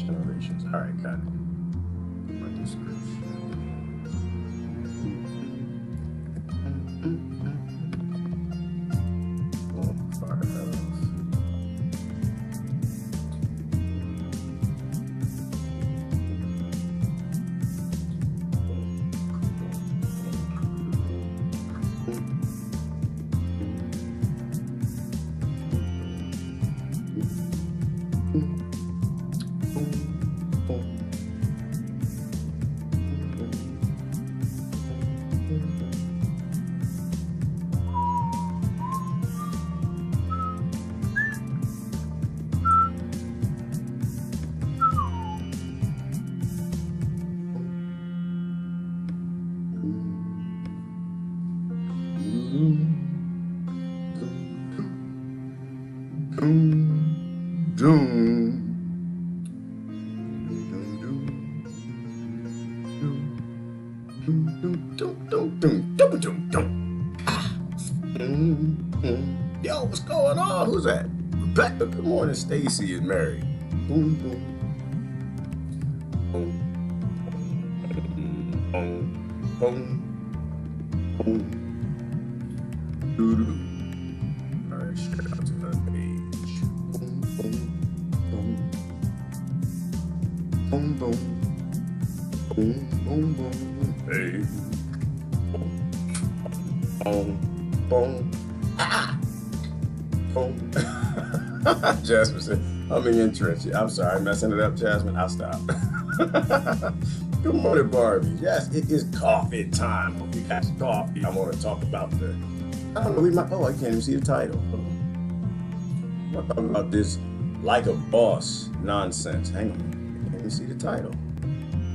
generations. All right, got it. My description. Firehouse. Yo, what's going on? Who's that? Rebecca. Good morning, Stacy and Mary. Boom, boom. Boom. Boom. Boom. Boom. Doo-doo. All right, straight out to that page. Boom, boom, boom. Boom, boom. Boom, boom, boom. Hey. Boom. Boom. Ah. Boom. Jasmine said, I'm in interest. I'm sorry, messing it up, Jasmine. I'll stop. Good morning, Barbie. Yes, it is coffee time. Hope you got some coffee. I want to talk about the, I don't know, I can't even see the title. I'm talking about this like a boss nonsense. Hang on, I can't even see the title.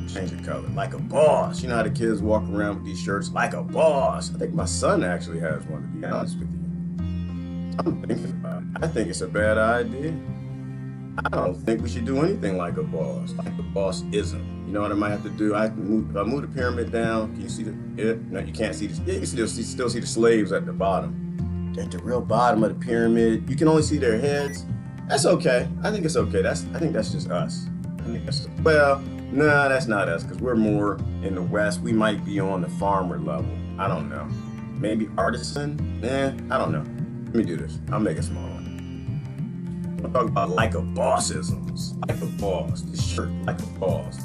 Change the color. Like a boss. You know how the kids walk around with these shirts? Like a boss. I think my son actually has one, to be honest with you. I'm thinking about it. I think it's a bad idea. I don't think we should do anything like a boss. Like a boss isn't. You know what I might have to do? I have to move, if I move the pyramid down, can you see the, no, you can't see the, yeah, you can still see the slaves at the bottom. At the real bottom of the pyramid, you can only see their heads. That's okay. I think it's okay. I think that's just us. I think that's, well, nah, that's not us, because we're more in the West. We might be on the farmer level. I don't know. Maybe artisan? I don't know. Let me do this. I'll make a small one. I'm talking about like a bossisms. Like a boss. This shirt, like a boss.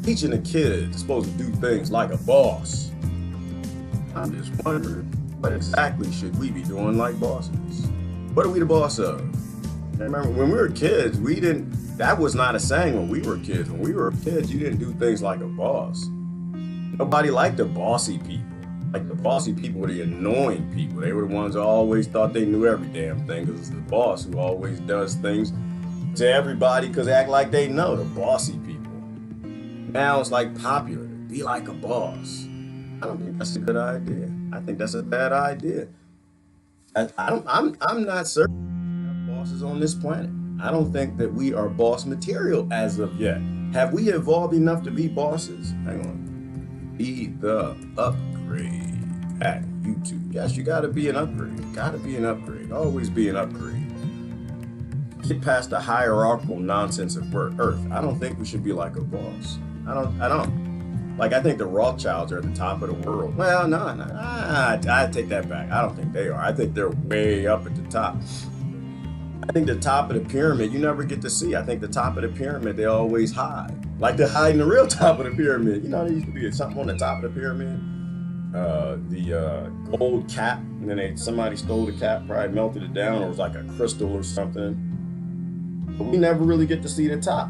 Teaching the kids supposed to do things like a boss. I'm just wondering, what exactly should we be doing like bosses? What are we the boss of? Remember, when we were kids, that was not a saying when we were kids. When we were kids, you didn't do things like a boss. Nobody liked the bossy people. Like the bossy people were the annoying people. They were the ones who always thought they knew every damn thing, because it's the boss who always does things to everybody because they act like they know, the bossy people. Now it's like popular to be like a boss. I don't think that's a good idea. I think that's a bad idea. I'm not certain we have bosses on this planet. I don't think that we are boss material as of yet. Have we evolved enough to be bosses? Hang on. Be the upgrade at YouTube. Yes, you gotta be an upgrade. Gotta be an upgrade. Always be an upgrade. Get past the hierarchical nonsense of Earth. I don't think we should be like a boss. I don't. Like, I think the Rothchilds are at the top of the world. Well, no, I take that back. I don't think they are. I think they're way up at the top. I think the top of the pyramid, you never get to see. I think the top of the pyramid, they always hide. Like they're hiding the real top of the pyramid. You know, there used to be something on the top of the pyramid. The gold cap, and then somebody stole the cap, probably melted it down, or it was like a crystal or something. But we never really get to see the top.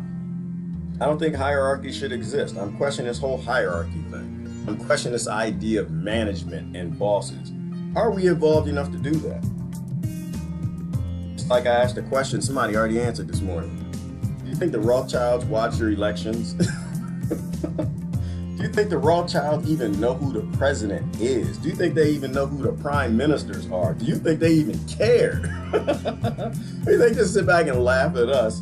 I don't think hierarchy should exist. I'm questioning this whole hierarchy thing. I'm questioning this idea of management and bosses. Are we evolved enough to do that? It's like I asked a question somebody already answered this morning. Do you think the Rothschilds watch your elections? Do you think the Rothschilds even know who the president is? Do you think they even know who the prime ministers are? Do you think they even care? Do you think they sit back and laugh at us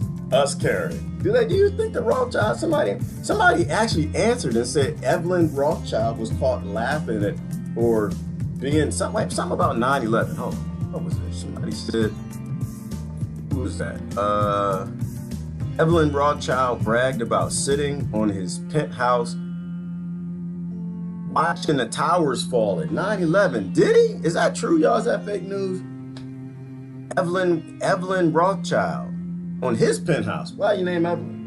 caring? Do you think the Rothschilds, somebody actually answered and said Evelyn Rothschild was caught laughing at, or being something about 9/11. Hold on, what was it? Somebody said, who was that? Evelyn Rothschild bragged about sitting on his penthouse watching the towers fall at 9/11. Did he? Is that true, y'all? Is that fake news? Evelyn Rothschild on his penthouse. Why you name Evelyn?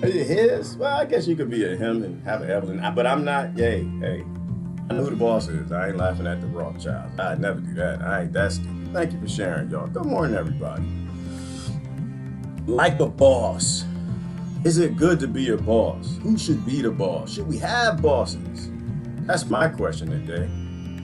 Are you his? Well, I guess you could be a him and have an Evelyn, but I'm not. Hey, I know who the boss is. I ain't laughing at the Rothschilds. I'd never do that. I ain't that stupid. Thank you for sharing, y'all. Good morning, everybody. Like a boss. Is it good to be a boss? Who should be the boss? Should we have bosses? That's my question today.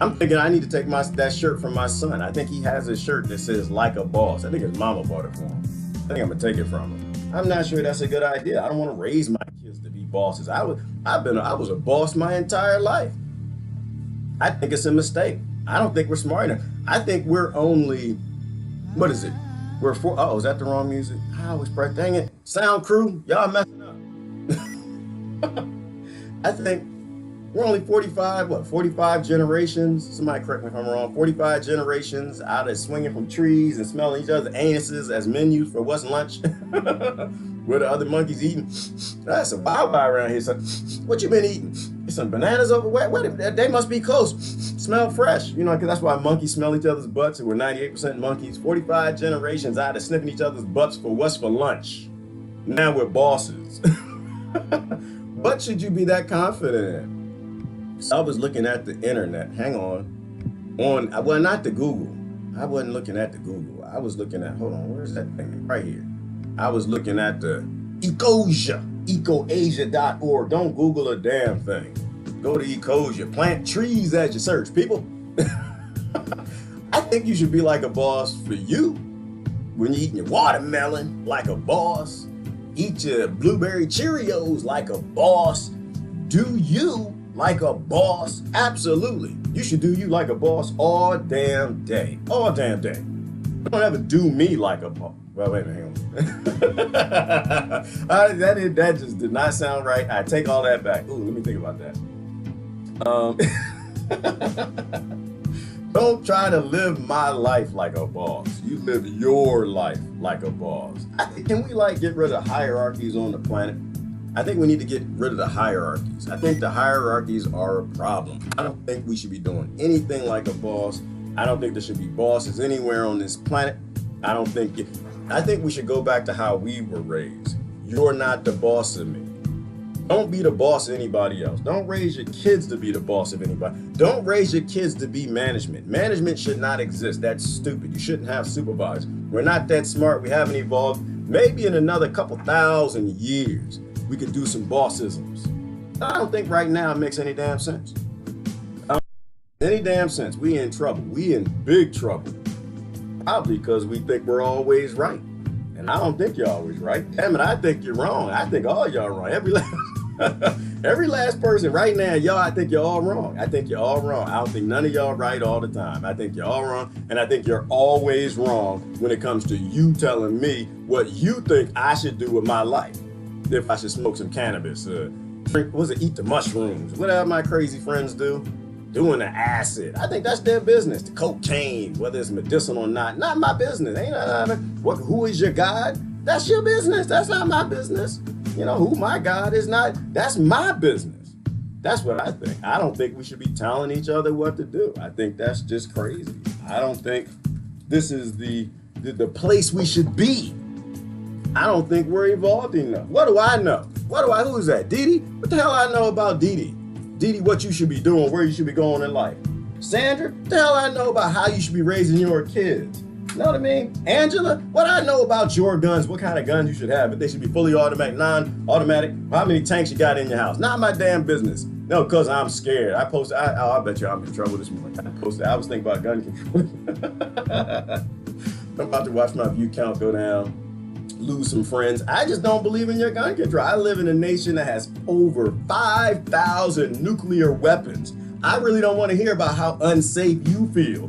I'm thinking I need to take that shirt from my son. I think he has a shirt that says like a boss. I think his mama bought it for him. I think I'm gonna take it from him. I'm not sure that's a good idea. I don't want to raise my kids to be bosses. I was a boss my entire life. I think it's a mistake. I don't think we're smart enough. I think we're only, what is it? We're four. Oh, is that the wrong music? I always press. Dang it. Sound crew, y'all messing up. I think we're only 45 generations? Somebody correct me if I'm wrong. 45 generations out of swinging from trees and smelling each other's anuses as menus for what's lunch. Where the other monkeys eating? That's a wild around here. So, what you been eating? Some bananas over where? They must be close. Smell fresh. You know, because that's why monkeys smell each other's butts. And we're 98% monkeys. 45 generations out of sniffing each other's butts for what's for lunch. Now we're bosses. What should you be that confident in? So I was looking at the internet. Hang on. Well, not the Google. I wasn't looking at the Google. I was looking at, hold on, where's that thing? Right here. I was looking at the ecoasia.org. Don't Google a damn thing. Go to Ecosia. Plant trees as you search, people. I think you should be like a boss for you. When you're eating your watermelon, like a boss. Eat your blueberry Cheerios like a boss. Do you like a boss? Absolutely. You should do you like a boss all damn day. All damn day. Don't ever do me like a boss. Well, wait a minute, hang on. That just did not sound right. I take all that back. Ooh, let me think about that. Don't try to live my life like a boss. You live your life like a boss. Can we get rid of hierarchies on the planet? I think we need to get rid of the hierarchies. I think the hierarchies are a problem. I don't think we should be doing anything like a boss. I don't think there should be bosses anywhere on this planet. I think we should go back to how we were raised. You're not the boss of me. Don't be the boss of anybody else. Don't raise your kids to be the boss of anybody. Don't raise your kids to be management. Management should not exist. That's stupid. You shouldn't have supervisors. We're not that smart. We haven't evolved. Maybe in another couple thousand years, we could do some bossisms. I don't think right now it makes any damn sense. We in trouble. We in big trouble. Probably because we think we're always right. And I don't think you're always right. Damn it, I think you're wrong. I think all y'all wrong. Every last person right now, y'all, I think you're all wrong. I think you're all wrong. I don't think none of y'all right all the time. I think you're all wrong. And I think you're always wrong when it comes to you telling me what you think I should do with my life. If I should smoke some cannabis, eat the mushrooms, whatever my crazy friends do. Doing the acid. I think that's their business. The cocaine, whether it's medicinal or not my business. Who is your God? That's your business. That's not my business. You know, who my God is not, that's my business. That's what I think. I don't think we should be telling each other what to do. I think that's just crazy. I don't think this is the place we should be. I don't think we're evolved enough. What do I know? Who's that? Didi? What the hell I know about Didi? Didi, what you should be doing, where you should be going in life. Sandra, what the hell I know about how you should be raising your kids. You know what I mean? Angela, what I know about your guns, what kind of guns you should have, if they should be fully automatic, non-automatic, how many tanks you got in your house. Not my damn business. No, because I'm scared. I bet you I'm in trouble this morning. I was thinking about gun control. I'm about to watch my view count go down, lose some friends. I just don't believe in your gun control. I live in a nation that has over 5,000 nuclear weapons. I really don't want to hear about how unsafe you feel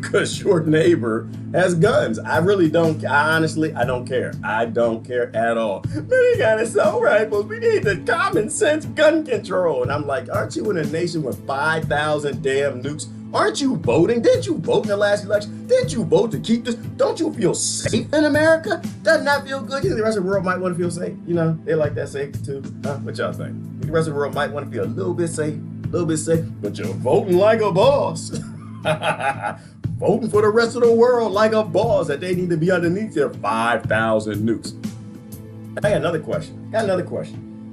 because your neighbor has guns. I honestly, I don't care. I don't care at all. We got assault rifles. We need the common sense gun control. And I'm like, aren't you in a nation with 5,000 damn nukes Aren't you voting? Didn't you vote in the last election? Didn't you vote to keep this? Don't you feel safe in America? Doesn't that feel good? You think the rest of the world might want to feel safe? You know, they like that safety too. Huh? What y'all think? The rest of the world might want to feel a little bit safe, but you're voting like a boss. Voting for the rest of the world like a boss that they need to be underneath their 5,000 nukes. I got another question.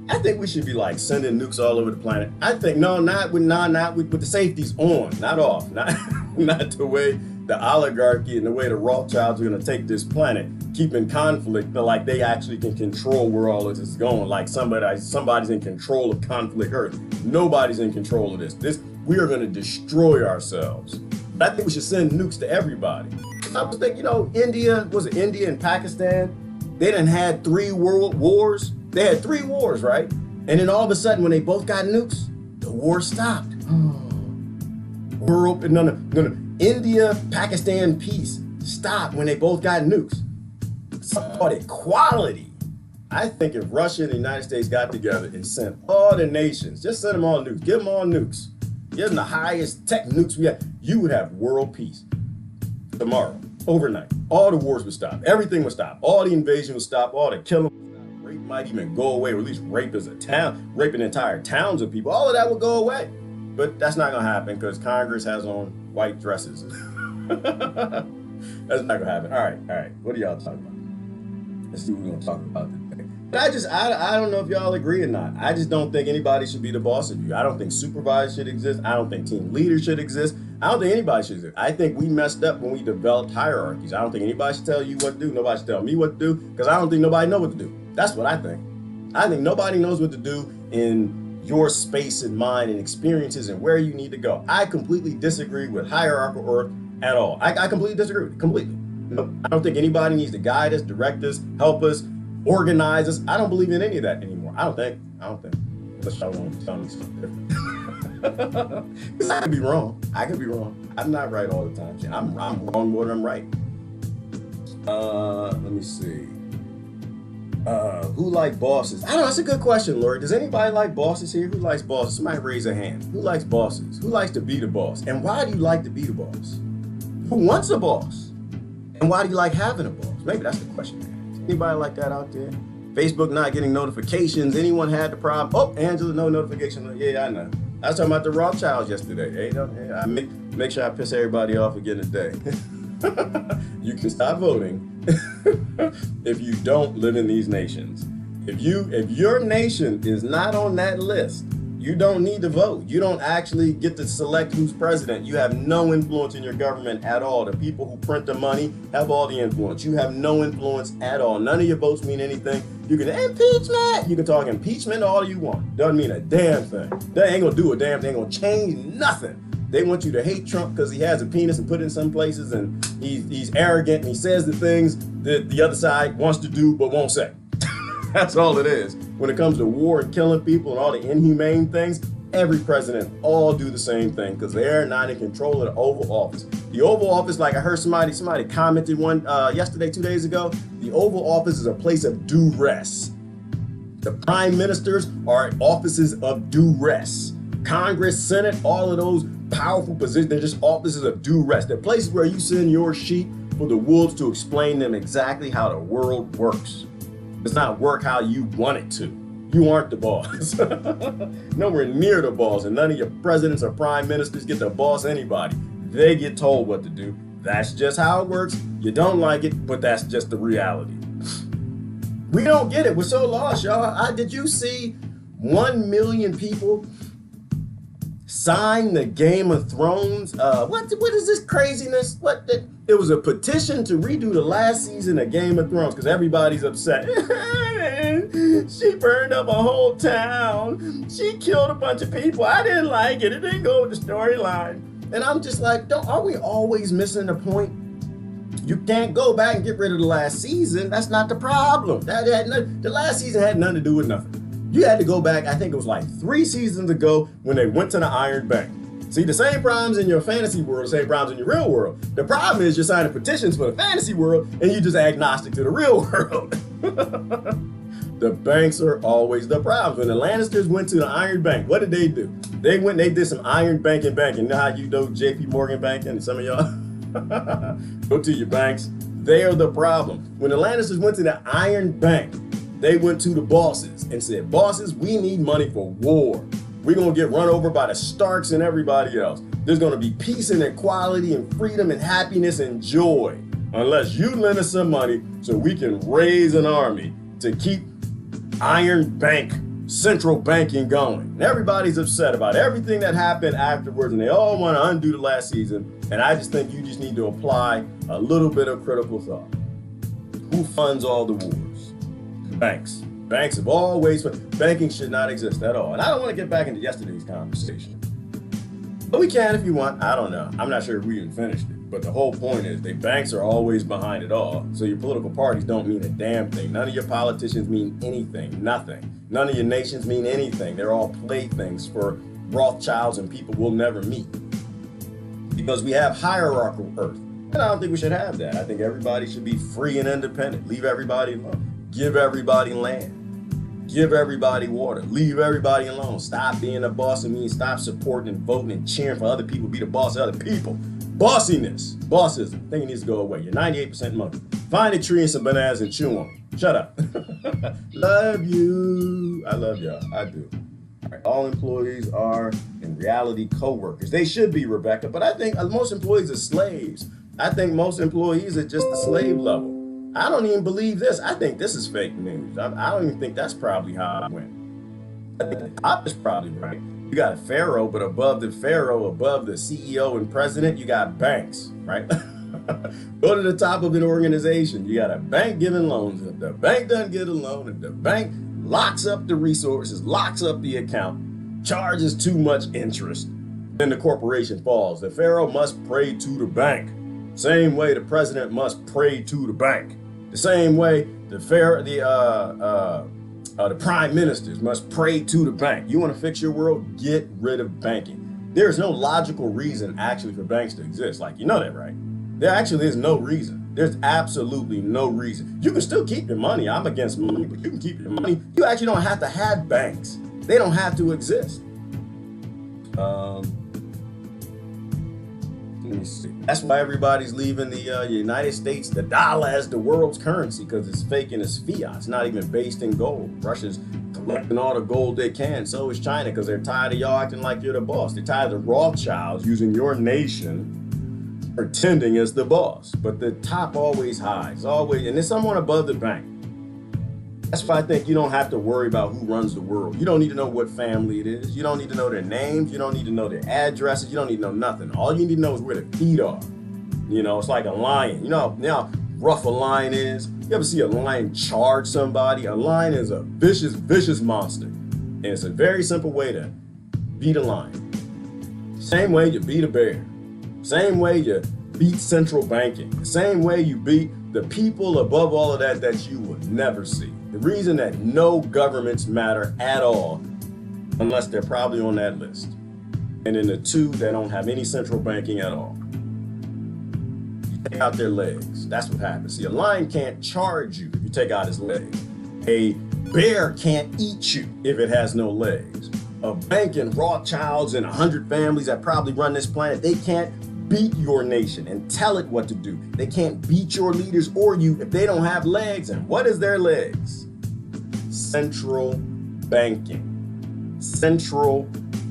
I think we should be like sending nukes all over the planet. I think not with the safeties on, not off, not the way the oligarchy and the way the Rothchilds are going to take this planet, keeping conflict, but like they actually can control where all of this is going. Like somebody's in control of conflict Earth. Nobody's in control of this. We are going to destroy ourselves. But I think we should send nukes to everybody. I was thinking, India and Pakistan? They done had 3 world wars. They had 3 wars, right? And then all of a sudden, when they both got nukes, the war stopped. India-Pakistan peace stopped when they both got nukes. Something called equality. I think if Russia and the United States got together and sent all the nations, just send them all nukes, give them all nukes, give them the highest tech nukes we have, you would have world peace tomorrow, overnight. All the wars would stop. Everything would stop. All the invasion would stop. All the killing. Rape might even go away, or at least raping entire towns of people. All of that would go away. But that's not going to happen because Congress has on white dresses. That's not going to happen. All right. What are y'all talking about? Let's see what we're going to talk about today. But I don't know if y'all agree or not. I just don't think anybody should be the boss of you. I don't think supervisors should exist. I don't think team leaders should exist. I don't think anybody should exist. I think we messed up when we developed hierarchies. I don't think anybody should tell you what to do. Nobody should tell me what to do because I don't think nobody knows what to do. That's what I think. I think nobody knows what to do in your space and mind and experiences and where you need to go. I completely disagree with hierarchical Earth at all. I completely disagree with it, completely. I don't think anybody needs to guide us, direct us, help us, organize us. I don't believe in any of that anymore. I don't think. Unless y'all want to tell me something different. Because I could be wrong. I'm not right all the time. I'm wrong more than I'm right. Let me see. Who like bosses? I don't know, that's a good question, Lori. Does anybody like bosses here? Who likes bosses? Somebody raise a hand. Who likes bosses? Who likes to be the boss? And why do you like to be the boss? Who wants a boss? And why do you like having a boss? Maybe that's the question. Anybody like that out there? Facebook not getting notifications. Anyone had the problem? Oh, Angela, no notification. Yeah, I know. I was talking about the Rothchilds yesterday. I make sure I piss everybody off again today. You can stop voting if you don't live in these nations. If your nation is not on that list, you don't need to vote. You don't actually get to select who's president. You have no influence in your government at all. The people who print the money have all the influence. You have no influence at all. None of your votes mean anything. You can impeachment. You can talk impeachment all you want. Doesn't mean a damn thing. They ain't gonna do a damn thing. Ain't gonna change nothing. They want you to hate Trump because he has a penis and put it in some places and he's arrogant and he says the things that the other side wants to do but won't say. That's all it is. When it comes to war and killing people and all the inhumane things, every president all do the same thing because they're not in control of the Oval Office. The Oval Office, like I heard somebody commented one yesterday, 2 days ago, the Oval Office is a place of duress. The prime ministers are offices of duress. Congress, Senate, all of those powerful positions, they're just offices of duress. They're places where you send your sheep for the wolves to explain them exactly how the world works. It's not work how you want it to. You aren't the boss. Nowhere near the boss, and none of your presidents or prime ministers get to boss anybody. They get told what to do. That's just how it works. You don't like it, but that's just the reality. We don't get it. We're so lost, y'all. Did you see 1 million people sign the Game of Thrones? What is this craziness? It was a petition to redo the last season of Game of Thrones because everybody's upset. She burned up a whole town. She killed a bunch of people. I didn't like it. It didn't go with the storyline. And I'm just like, are we always missing the point? You can't go back and get rid of the last season. That's not the problem. The last season had nothing to do with nothing. You had to go back, I think it was like 3 seasons ago when they went to the Iron Bank. See, the same problems in your fantasy world, the same problems in your real world. The problem is you're signing petitions for the fantasy world and you're just agnostic to the real world. The banks are always the problem. When the Lannisters went to the Iron Bank, what did they do? They went and they did some iron banking. You know how you know JP Morgan banking? And some of y'all go to your banks. They are the problem. When the Lannisters went to the Iron Bank, they went to the bosses and said, bosses, we need money for war. We're going to get run over by the Starks and everybody else. There's going to be peace and equality and freedom and happiness and joy unless you lend us some money so we can raise an army to keep Iron Bank, central banking going. And everybody's upset about everything that happened afterwards, and they all want to undo the last season. And I just think you just need to apply a little bit of critical thought. Who funds all the wars? Banks. Banks have always, banking should not exist at all. And I don't want to get back into yesterday's conversation. But we can if you want. I don't know. I'm not sure if we even finished it. But the whole point is the banks are always behind it all. So your political parties don't mean a damn thing. None of your politicians mean anything. Nothing. None of your nations mean anything. They're all playthings for Rothchilds and people we'll never meet. Because we have hierarchical Earth. And I don't think we should have that. I think everybody should be free and independent. Leave everybody alone. Give everybody land. Give everybody water. Leave everybody alone. Stop being a boss of me. Stop supporting and voting and cheering for other people to be the boss of other people. Bossiness, bossism, I think it needs to go away. You're 98% monkey. Find a tree and some bananas and chew on them. Shut up. Love you. I love y'all. I do. All right. All employees are, in reality, co-workers. They should be, Rebecca, but I think most employees are slaves. I think most employees are just the slave level. I don't even believe this. I think this is fake news. I don't even think that's probably how it went. I think the top is probably right. You got a pharaoh, but above the pharaoh, above the CEO and president, you got banks, right? Go to the top of an organization. You got a bank giving loans. If the bank doesn't get a loan, if the bank locks up the resources, locks up the account, charges too much interest, then the corporation falls. The pharaoh must pray to the bank. Same way the president must pray to the bank. The same way the prime ministers must pray to the bank. You want to fix your world? Get rid of banking. There is no logical reason actually for banks to exist. Like, you know that, right? There actually is no reason. There's absolutely no reason. You can still keep your money. I'm against money, but you can keep your money. You actually don't have to have banks. They don't have to exist. Let me see. That's why everybody's leaving the United States, the dollar as the world's currency, because it's fake and it's fiat. It's not even based in gold. Russia's collecting all the gold they can. So is China, because they're tired of y'all acting like you're the boss. They're tired of the Rothschilds using your nation pretending as the boss. But the top always hides. Always, and there's someone above the bank. That's why I think you don't have to worry about who runs the world. You don't need to know what family it is. You don't need to know their names. You don't need to know their addresses. You don't need to know nothing. All you need to know is where the feet are. You know, it's like a lion. You know how rough a lion is? You ever see a lion charge somebody? A lion is a vicious, vicious monster. And it's a very simple way to beat a lion. Same way you beat a bear. Same way you beat central banking. Same way you beat the people above all of that you will never see. The reason that no governments matter at all, unless they're probably on that list. And then the two that don't have any central banking at all. You take out their legs. That's what happens. See, a lion can't charge you if you take out his legs. A bear can't eat you if it has no legs. A bank and Rothschilds and 100 families that probably run this planet, they can't beat your nation and tell it what to do. They can't beat your leaders or you if they don't have legs. And what is their legs? Central banking. Central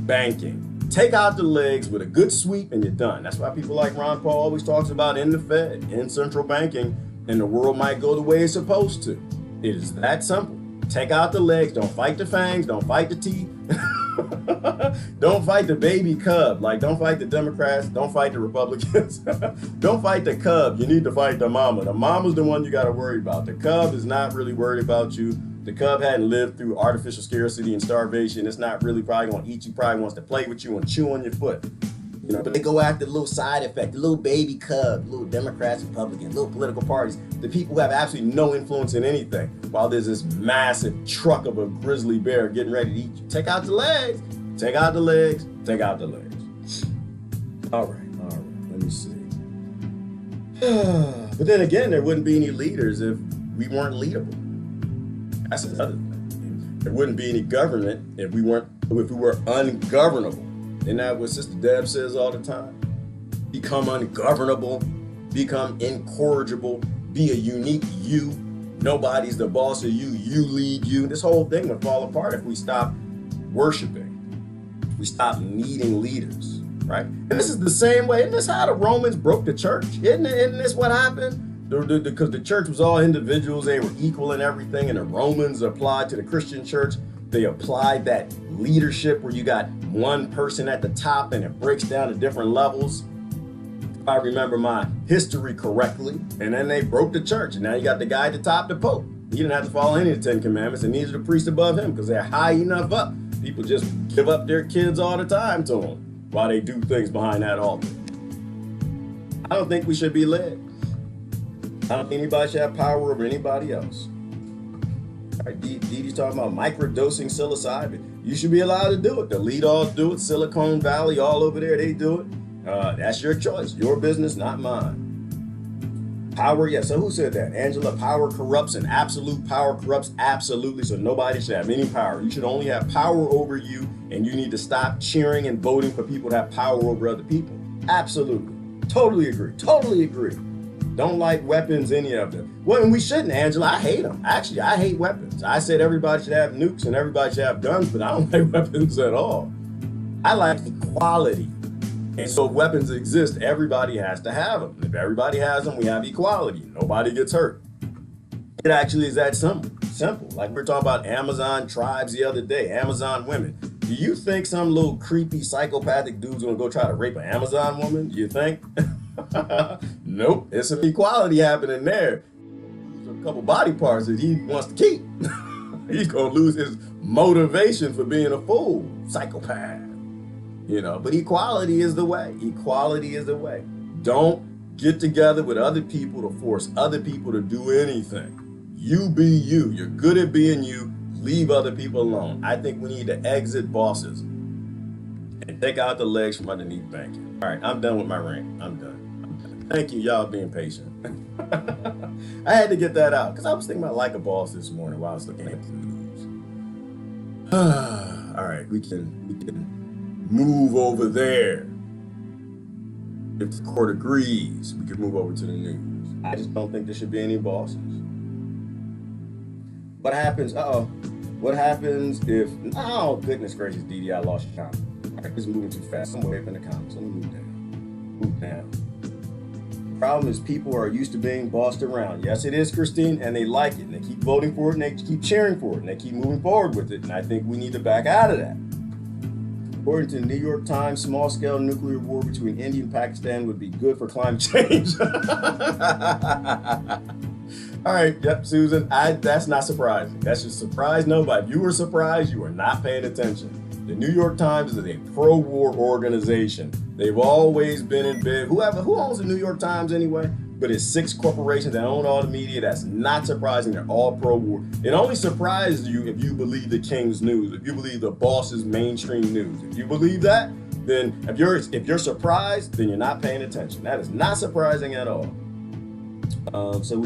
banking. Take out the legs with a good sweep and you're done. That's why people like Ron Paul always talks about in the Fed, in central banking, and the world might go the way it's supposed to. It is that simple. Take out the legs. Don't fight the fangs. Don't fight the teeth. Don't fight the baby cub. Like, don't fight the Democrats. Don't fight the Republicans. Don't fight the cub. You need to fight the mama. The mama's the one you got to worry about. The cub is not really worried about you. The cub hadn't lived through artificial scarcity and starvation. It's not really probably going to eat you. Probably wants to play with you and chew on your foot. You know, but they go after the little side effect, the little baby cub, little Democrats, Republicans, little political parties, the people who have absolutely no influence in anything, while there's this massive truck of a grizzly bear getting ready to eat you. Take out the legs, take out the legs, take out the legs. All right, let me see. But then again, there wouldn't be any leaders if we weren't leadable. That's another thing. There wouldn't be any government if we were ungovernable. Isn't that what Sister Deb says all the time? Become ungovernable, become incorrigible, be a unique you. Nobody's the boss of you, you lead you. This whole thing would fall apart if we stop worshiping. If we stop needing leaders, right? And this is the same way. Isn't this how the Romans broke the church? Isn't this what happened? Because the church was all individuals, they were equal in everything, and the Romans applied to the Christian church. They applied that leadership where you got one person at the top and it breaks down to different levels. If I remember my history correctly, and then they broke the church, and now you got the guy at the top, the Pope. He didn't have to follow any of the 10 Commandments, and neither the priest above him, because they're high enough up. People just give up their kids all the time to them while they do things behind that altar. I don't think we should be led. I don't think anybody should have power over anybody else. All right, Didi's talking about microdosing psilocybin. You should be allowed to do it. The lead all do it. Silicon Valley, all over there, they do it. That's your choice. Your business, not mine. Power, yeah. So who said that? Angela, power corrupts, and absolute power corrupts absolutely. So nobody should have any power. You should only have power over you, and you need to stop cheering and voting for people to have power over other people. Absolutely. Totally agree. Totally agree. Don't like weapons, any of them. Well, and we shouldn't, Angela. I hate them. Actually, I hate weapons. I said everybody should have nukes and everybody should have guns, but I don't like weapons at all. I like equality. And so if weapons exist, everybody has to have them. If everybody has them, we have equality. Nobody gets hurt. It actually is that simple. Like we were talking about Amazon tribes the other day, Amazon women. Do you think some little creepy psychopathic dude's gonna go try to rape an Amazon woman? Do you think? Nope, it's some equality happening there. A couple body parts that he wants to keep. He's gonna lose his motivation for being a fool, psychopath. You know, but equality is the way. Equality is the way. Don't get together with other people to force other people to do anything. You be you. You're good at being you. Leave other people alone. I think we need to exit bosses and take out the legs from underneath banking. All right, I'm done with my rant. I'm done. Thank you, y'all being patient. I had to get that out because I was thinking about like a boss this morning while I was looking at the news. All right, we can move over there. If the court agrees, we can move over to the news. I just don't think there should be any bosses. What happens? What happens if? Oh goodness gracious, Didi, I lost your comment. All right, this is moving too fast. I'm way up in the comments. Let me move down. Move down. Problem is people are used to being bossed around. Yes, it is, Christine, and they like it, and they keep voting for it, and they keep cheering for it, and they keep moving forward with it, and I think we need to back out of that. According to the New York Times, small-scale nuclear war between India and Pakistan would be good for climate change. All right, yep, Susan, that's not surprising. That should surprise nobody. If you were surprised, you are not paying attention. The New York Times is a pro-war organization. They've always been in bed. Who owns the New York Times anyway? But it's 6 corporations that own all the media. That's not surprising. They're all pro-war. It only surprises you if you believe the King's news, if you believe the boss's mainstream news. If you believe that, then if you're surprised, then you're not paying attention. That is not surprising at all. So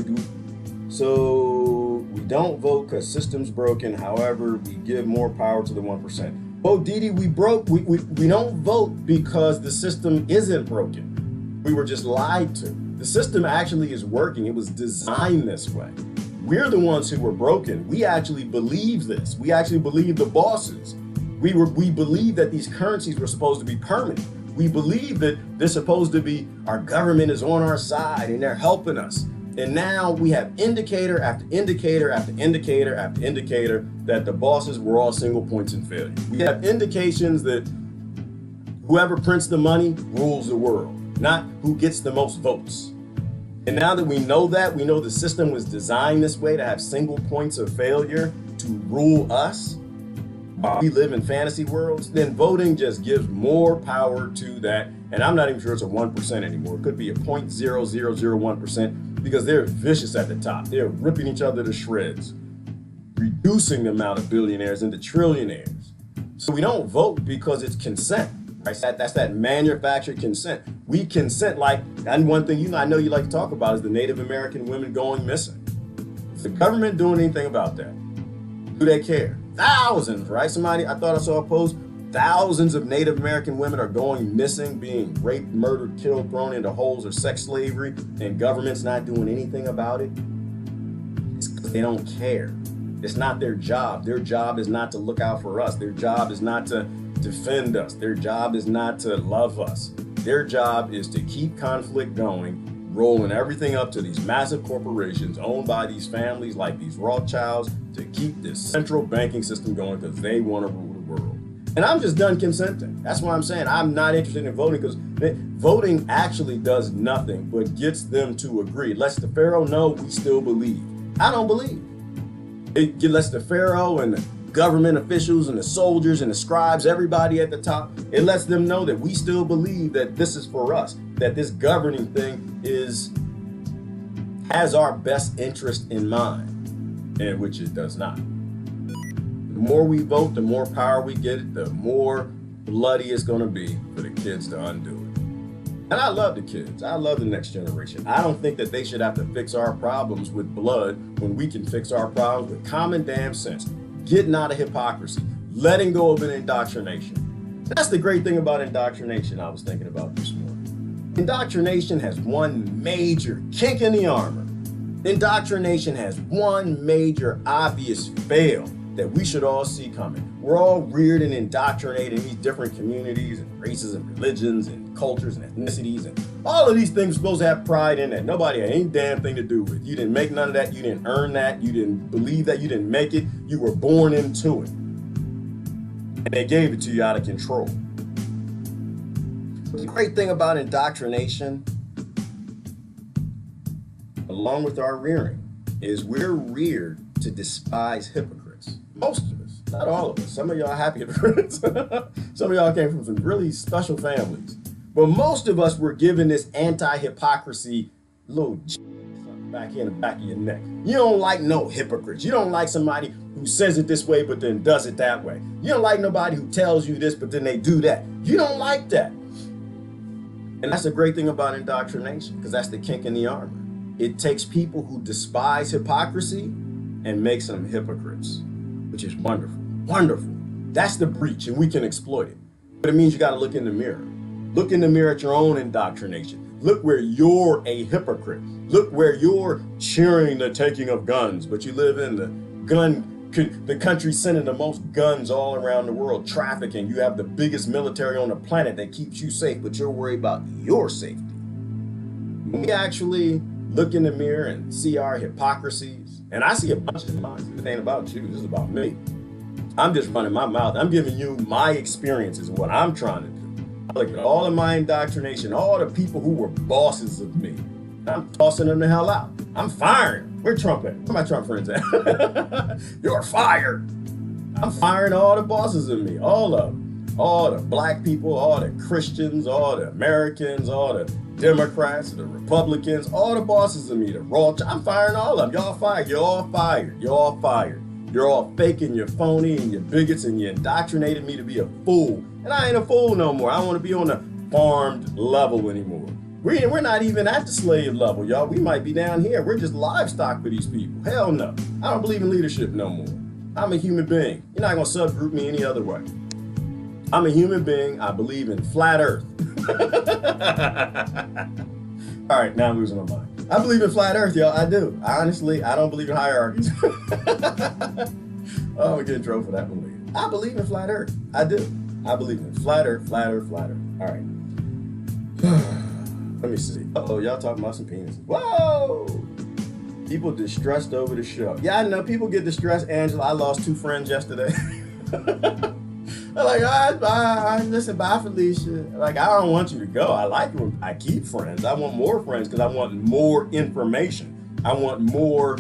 we don't vote because system's broken. However, we give more power to the 1%. Oh, Didi, we don't vote because the system isn't broken. We were just lied to. The system actually is working. It was designed this way. We're the ones who were broken. We actually believe this. We actually believe the bosses. We believe that these currencies were supposed to be permanent. We believe that they're supposed to be, our government is on our side and they're helping us. And now we have indicator after indicator after indicator after indicator that the bosses were all single points in failure. We have indications that whoever prints the money rules the world, not who gets the most votes. And now that we know that, we know the system was designed this way to have single points of failure to rule us while we live in fantasy worlds, then voting just gives more power to that. And I'm not even sure it's a 1% anymore. It could be a 0.0001%. Because they're vicious at the top. They're ripping each other to shreds, reducing the amount of billionaires into trillionaires. So we don't vote because it's consent. Right? That's that manufactured consent. We consent and one thing I know you like to talk about is the Native American women going missing. Is the government doing anything about that? Do they care? Thousands, right? I thought I saw a post. Thousands of Native American women are going missing, being raped, murdered, killed, thrown into holes or sex slavery, and government's not doing anything about it. It's because they don't care. It's not their job. Their job is not to look out for us. Their job is not to defend us. Their job is not to love us. Their job is to keep conflict going, rolling everything up to these massive corporations owned by these families like these Rothchilds to keep this central banking system going because they want to rule the world. And I'm just done consenting. That's why I'm saying I'm not interested in voting, because voting actually does nothing but gets them to agree. It lets the Pharaoh know we still believe. I don't believe. It lets the Pharaoh and the government officials and the soldiers and the scribes, everybody at the top, it lets them know that we still believe that this is for us, that this governing thing has our best interest in mind, and which it does not. The more we vote, the more power we get, the more bloody it's going to be for the kids to undo it. And I love the kids. I love the next generation. I don't think that they should have to fix our problems with blood when we can fix our problems with common damn sense. Getting out of hypocrisy, letting go of an indoctrination. That's the great thing about indoctrination I was thinking about this morning. Indoctrination has one major kink in the armor. Indoctrination has one major obvious fail that we should all see coming. We're all reared and indoctrinated in these different communities and races and religions and cultures and ethnicities, and all of these things are supposed to have pride in that nobody had any damn thing to do with. You didn't make none of that, you didn't earn that, you didn't believe that, you didn't make it, you were born into it. And they gave it to you out of control. The great thing about indoctrination, along with our rearing, is we're reared to despise hypocrites. Most of us, not all of us. Some of y'all happy hypocrites. Some of y'all came from some really special families. But most of us were given this anti-hypocrisy little back in the back of your neck. You don't like no hypocrites. You don't like somebody who says it this way but then does it that way. You don't like nobody who tells you this but then they do that. You don't like that. And that's the great thing about indoctrination, because that's the kink in the armor. It takes people who despise hypocrisy and makes them hypocrites, which is wonderful. Wonderful. That's the breach, and we can exploit it. But it means you got to look in the mirror. Look in the mirror at your own indoctrination. Look where you're a hypocrite. Look where you're cheering the taking of guns, but you live in the country sending the most guns all around the world, trafficking. You have the biggest military on the planet that keeps you safe, but you're worried about your safety. When we actually look in the mirror and see our hypocrisies, and I see a bunch of mine. It ain't about you, this is about me. I'm just running my mouth. I'm giving you my experiences and what I'm trying to do. I look at all of my indoctrination, all the people who were bosses of me. I'm tossing them the hell out. I'm firing. Where Trump at? Where my Trump friends at? You're fired. I'm firing all the bosses of me, all of them. All the black people, all the Christians, all the Americans, all the Democrats, the Republicans, all the bosses of me, the Rothschilds. I'm firing all of them. Y'all fired. You're all fired. You're all fired. You're all fake and you're phony and you're bigots and you indoctrinated me to be a fool. And I ain't a fool no more. I don't want to be on the farmed level anymore. We're not even at the slave level, y'all. We might be down here. We're just livestock for these people. Hell no. I don't believe in leadership no more. I'm a human being. You're not going to subgroup me any other way. I'm a human being. I believe in flat earth. All right, now I'm losing my mind. I believe in flat earth, y'all. I do. Honestly, I don't believe in hierarchies. Oh, we get in trouble for that one later. I believe in flat earth. I do. I believe in flat earth, flat earth, flat earth. All right. Let me see. Uh-oh, y'all talking about some penises. Whoa! People distressed over the show. Yeah, I know. People get distressed. Angela, I lost 2 friends yesterday. I'm like, all right, listen, bye, Felicia. Like, I don't want you to go. I like you. I keep friends. I want more friends because I want more information. I want more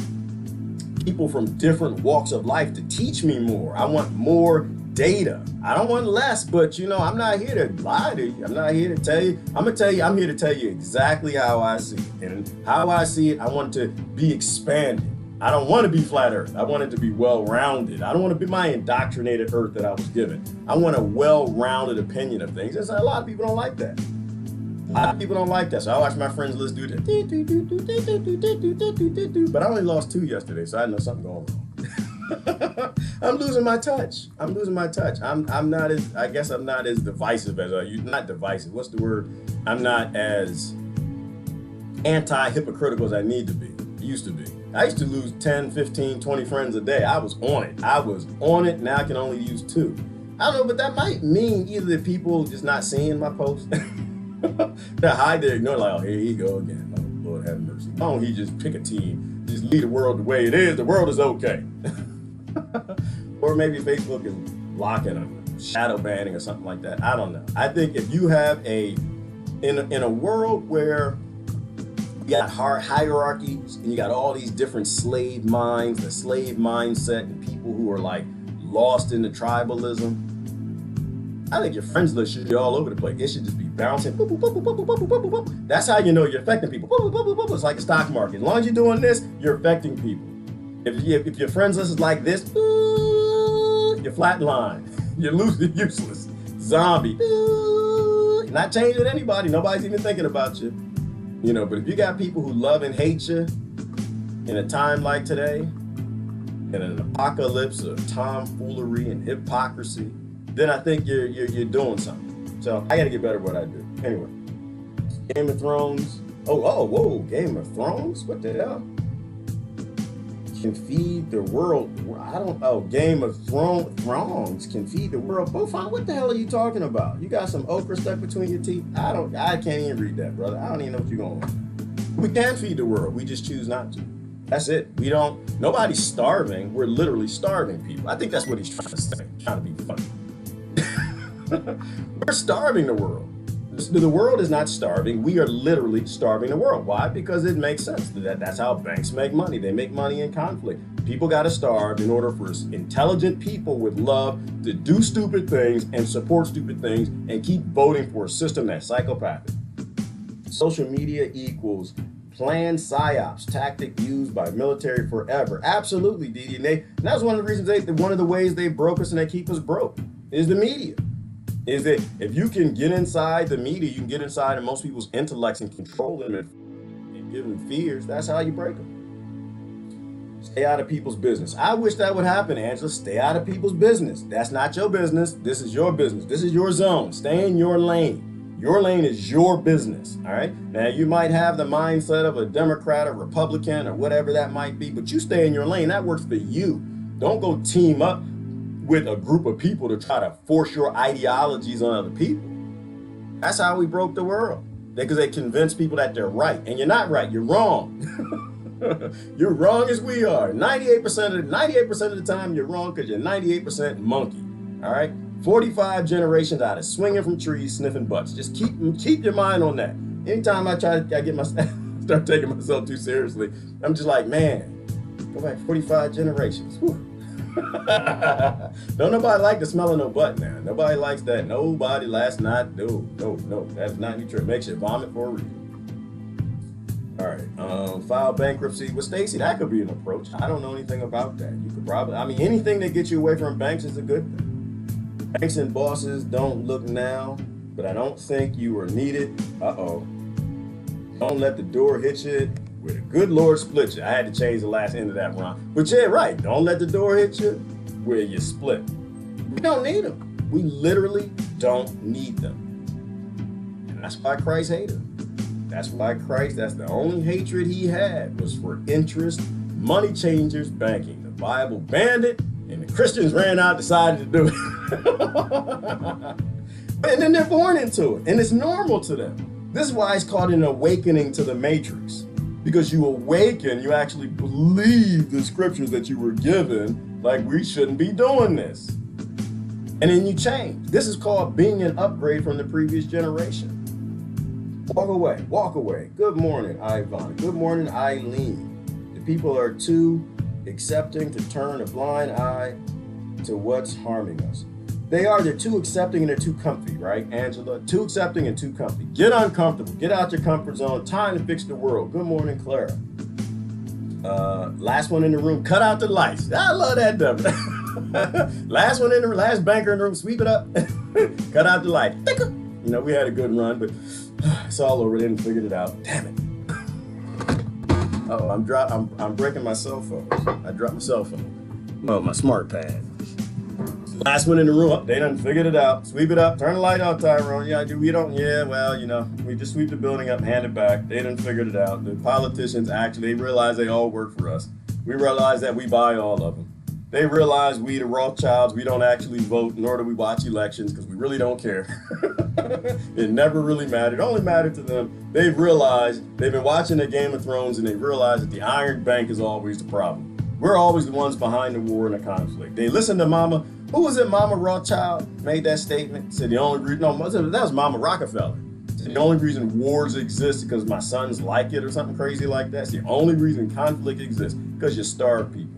people from different walks of life to teach me more. I want more data. I don't want less, but you know, I'm not here to lie to you. I'm not here to tell you. I'm here to tell you exactly how I see it. And how I see it, I want it to be expanded. I don't want to be flat earth. I want it to be well-rounded. I don't want to be my indoctrinated earth that I was given. I want a well-rounded opinion of things. And so a lot of people don't like that. A lot of people don't like that. So I watch my friends list do that. But I only lost 2 yesterday, so I know something going wrong. I'm losing my touch. I'm losing my touch. I'm not as, I guess I'm not as divisive as you. Not divisive. What's the word? I'm not as anti-hypocritical as I need to be. Used to be. I used to lose 10, 15, 20 friends a day. I was on it. I was on it. Now I can only use 2. I don't know, but that might mean either that people just not seeing my posts. They hide, they ignore, like, oh, here he go again. Oh, Lord have mercy. Why don't he just pick a team, just leave the world the way it is? The world is okay. Or maybe Facebook is blocking them, shadow banning or something like that. I don't know. I think if you have in a world where you got hierarchies and you got all these different slave minds, the slave mindset, and people who are like lost in the tribalism, I think your friends list should be all over the place. It should just be bouncing. Boop, boop, boop, boop, boop, boop, boop, boop, boop. That's how you know you're affecting people. Boop, boop, boop, boop, boop. It's like the stock market. As long as you're doing this, you're affecting people. If your friends list is like this, you're flatline. You're useless. Zombie. You're not changing anybody. Nobody's even thinking about you. You know, but if you got people who love and hate you in a time like today, in an apocalypse of tomfoolery and hypocrisy, then I think you're doing something. So I got to get better at what I do. Anyway, Game of Thrones. Whoa, Game of Thrones? What the hell? Can feed the world. I don't know. Game of Thrones can feed the world. Bofon, what the hell are you talking about? You got some okra stuck between your teeth? I can't even read that, brother. I don't even know what you're going with. We can feed the world. We just choose not to. That's it. Nobody's starving. We're literally starving people. I think that's what he's trying to say. Trying to be funny. We're starving the world. The world is not starving. We are literally starving the world. Why? Because it makes sense. That's how banks make money. They make money in conflict. People got to starve in order for intelligent people with love to do stupid things and support stupid things and keep voting for a system that's psychopathic. Social media equals planned psyops, tactic used by military forever. Absolutely, Didi. And that's one of the reasons one of the ways they broke us and they keep us broke is the media. Is that if you can get inside the media, you can get inside of most people's intellects and control them and give them fears. That's how you break them. Stay out of people's business. I wish that would happen, Angela. Stay out of people's business. That's not your business. This is your business. This is your zone. Stay in your lane. Your lane is your business, all right? Now, you might have the mindset of a Democrat or Republican or whatever that might be, but you stay in your lane. That works for you. Don't go team up with a group of people to try to force your ideologies on other people. That's how we broke the world. Because they convince people that they're right. And you're not right, you're wrong. You're wrong as we are. 98% of the time you're wrong because you're 98% monkey. All right? 45 generations out of swinging from trees, sniffing butts. Just keep your mind on that. Anytime I start taking myself too seriously, I'm just like, man, go back 45 generations. Whew. Don't nobody like the smell of no butt now. Nobody likes that. Nobody last night. No. That's not true. It makes you vomit for a reason. All right. File bankruptcy with Stacy. That could be an approach. I don't know anything about that. You could probably, anything that gets you away from banks is a good thing. Banks and bosses don't look now, but I don't think you are needed. Don't let the door hit you. Where the good Lord split you. I had to change the last end of that rhyme. But yeah, right. Don't let the door hit you where you split. We don't need them. We literally don't need them. And that's why Christ hated them. That's the only hatred he had was for interest, money changers, banking. The Bible banned it, and the Christians ran out, decided to do it. And then they're born into it, and it's normal to them. This is why it's called an awakening to the matrix. Because you awaken, you actually believe the scriptures that you were given, like we shouldn't be doing this. And then you change. This is called being an upgrade from the previous generation. Walk away. Good morning, Ivan. Good morning, Eileen. The people are too accepting to turn a blind eye to what's harming us. They're too accepting and they're too comfy, right, Angela? Too accepting and too comfy. Get uncomfortable. Get out your comfort zone. Time to fix the world. Good morning, Clara. Last one in the room. Cut out the lights. I love that, W. Last banker in the room. Sweep it up. Cut out the light. You know, we had a good run, but it's all over. Then figured it out. Damn it. I'm breaking my cell phone. I dropped my cell phone. Oh, my smart pad. Last one in the room. They done figured it out. Sweep it up. Turn the light off, Tyrone. Yeah, we don't. Yeah, well, you know, we just sweep the building up and hand it back. They done figured it out. The politicians actually realize they all work for us. We realize that we buy all of them. They realize we, the Rothchilds, we don't actually vote, nor do we watch elections because we really don't care. It never really mattered. It only mattered to them. They've realized, they've been watching the Game of Thrones and they realize that the Iron Bank is always the problem. We're always the ones behind the war and the conflict. They listen to Mama, who was it, Mama Rothschild made that statement? Said the only reason, no, that was Mama Rockefeller. Said the only reason wars exist is because my sons like it or something crazy like that. It's the only reason conflict exists, because you starve people.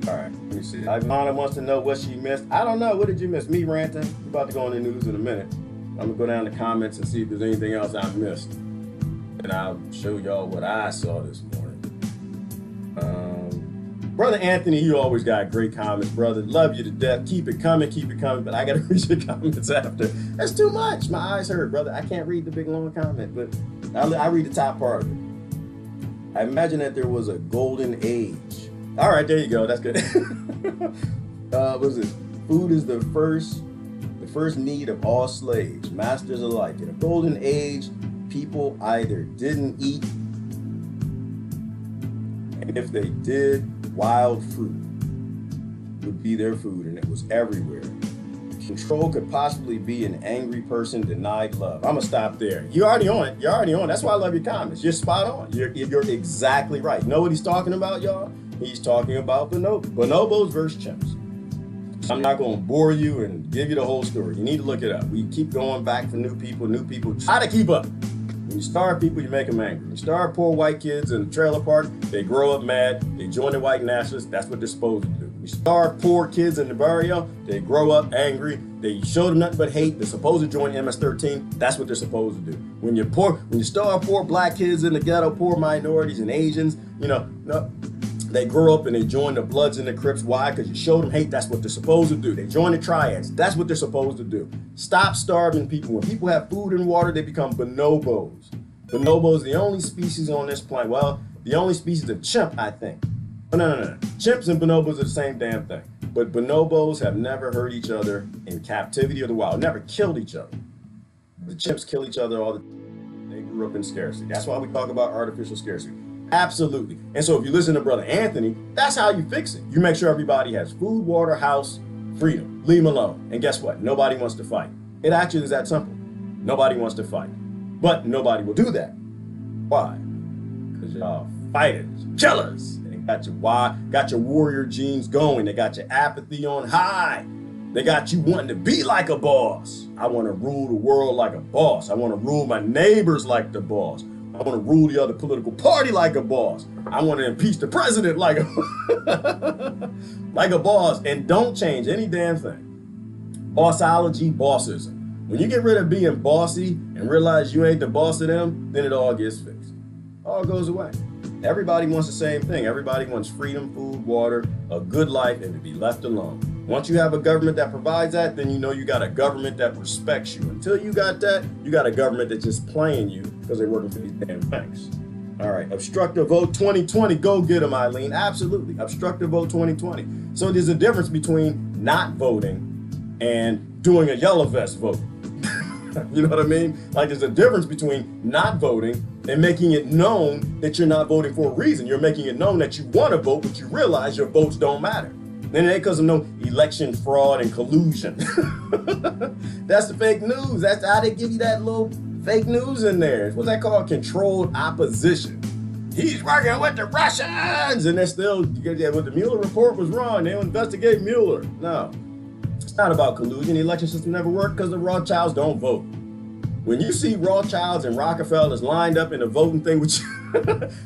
All right, let me see. Ivana wants to know what she missed. I don't know. What did you miss? Me ranting? We're about to go on the news in a minute. I'm going to go down the comments and see if there's anything else I missed. And I'll show y'all what I saw this morning. Brother Anthony, you always got great comments, brother. Love you to death. Keep it coming, but I got to read your comments after. That's too much. My eyes hurt, brother. I can't read the big, long comment, but I read the top part of it. I imagine that there was a golden age. All right, there you go. That's good. What is it? Food is the first need of all slaves, masters alike. In a golden age, people either didn't eat, and if they did, wild fruit would be their food, and it was everywhere. Control could possibly be an angry person denied love. I'm gonna stop there. You're already on it. You're already on. That's why I love your comments. You're spot on. You're exactly right. Know what he's talking about, y'all? He's talking about bonobos versus chimps. I'm not going to bore you and give you the whole story. You need to look it up. We keep going back for new people. Try to keep up. When you starve people, you make them angry. When you starve poor white kids in the trailer park, they grow up mad. They join the white nationalists. That's what they're supposed to do. When you starve poor kids in the barrio, they grow up angry. They show them nothing but hate. They're supposed to join MS-13. That's what they're supposed to do. When you starve poor black kids in the ghetto, poor minorities and Asians, they grow up and they join the Bloods and the Crips. Why? Because you showed them hate. That's what they're supposed to do. They join the triads. That's what they're supposed to do. Stop starving people. When people have food and water, they become bonobos. Bonobos, the only species on this planet. Well, the only species of chimp, I think. No. Chimps and bonobos are the same damn thing. But bonobos have never hurt each other in captivity or the wild. Never killed each other. The chimps kill each other all the time. They grew up in scarcity. That's why we talk about artificial scarcity. Absolutely. And so if you listen to Brother Anthony, that's how you fix it. You make sure everybody has food, water, house, freedom. Leave them alone. And guess what? Nobody wants to fight. It actually is that simple. Nobody wants to fight. But nobody will do that. Why? Because y'all fighters, killers. They got your warrior genes going. They got your apathy on high. They got you wanting to be like a boss. I want to rule the world like a boss. I want to rule my neighbors like the boss. I want to rule the other political party like a boss. I want to impeach the president like a boss, and don't change any damn thing. Bossology, bossism. When you get rid of being bossy and realize you ain't the boss of them, then it all gets fixed. All goes away. Everybody wants the same thing. Everybody wants freedom, food, water, a good life, and to be left alone. Once you have a government that provides that, then you know you got a government that respects you. Until you got that, you got a government that's just playing you because they're working for these damn banks. All right, obstructive vote 2020, go get them, Eileen. Absolutely, obstructive vote 2020. So there's a difference between not voting and doing a yellow vest vote. You know what I mean? Like there's a difference between not voting and making it known that you're not voting for a reason. You're making it known that you want to vote, but you realize your votes don't matter. And it ain't because of no election fraud and collusion. That's the fake news. That's how they give you that little fake news in there. What's that called? Controlled opposition. He's working with the Russians. And they're still, what the Mueller report was wrong. They'll investigate Mueller. No, it's not about collusion. The election system never worked because the Rothschilds don't vote. When you see Rothschilds and Rockefellers lined up in the voting thing with you,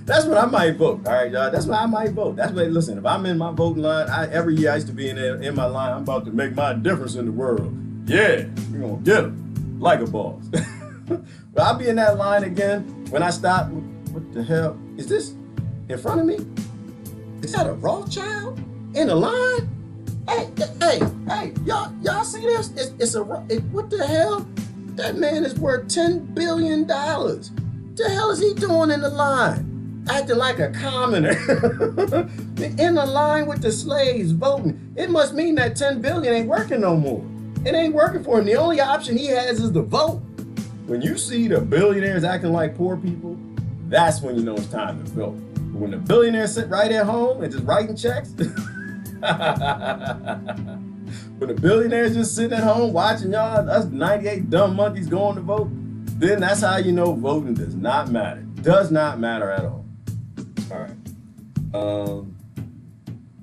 that's what I might vote. All right, y'all. That's what I might vote. That's what. Listen, if I'm in my voting line, every year I used to be in my line. I'm about to make my difference in the world. Yeah, we're gonna get them like a boss. But I'll be in that line again when I stop. What the hell is this in front of me? Is that a Rothschild in the line? Hey, y'all see this? What the hell? That man is worth $10 billion. The hell is he doing in the line? acting like a commoner, in the line with the slaves voting. It must mean that 10 billion ain't working no more. It ain't working for him. The only option he has is to vote. When you see the billionaires acting like poor people, that's when you know it's time to vote. But when the billionaires sit right at home and just writing checks, when the billionaires just sitting at home watching y'all, us 98 dumb monkeys going to vote, then that's how you know voting does not matter. Does not matter at all. All right.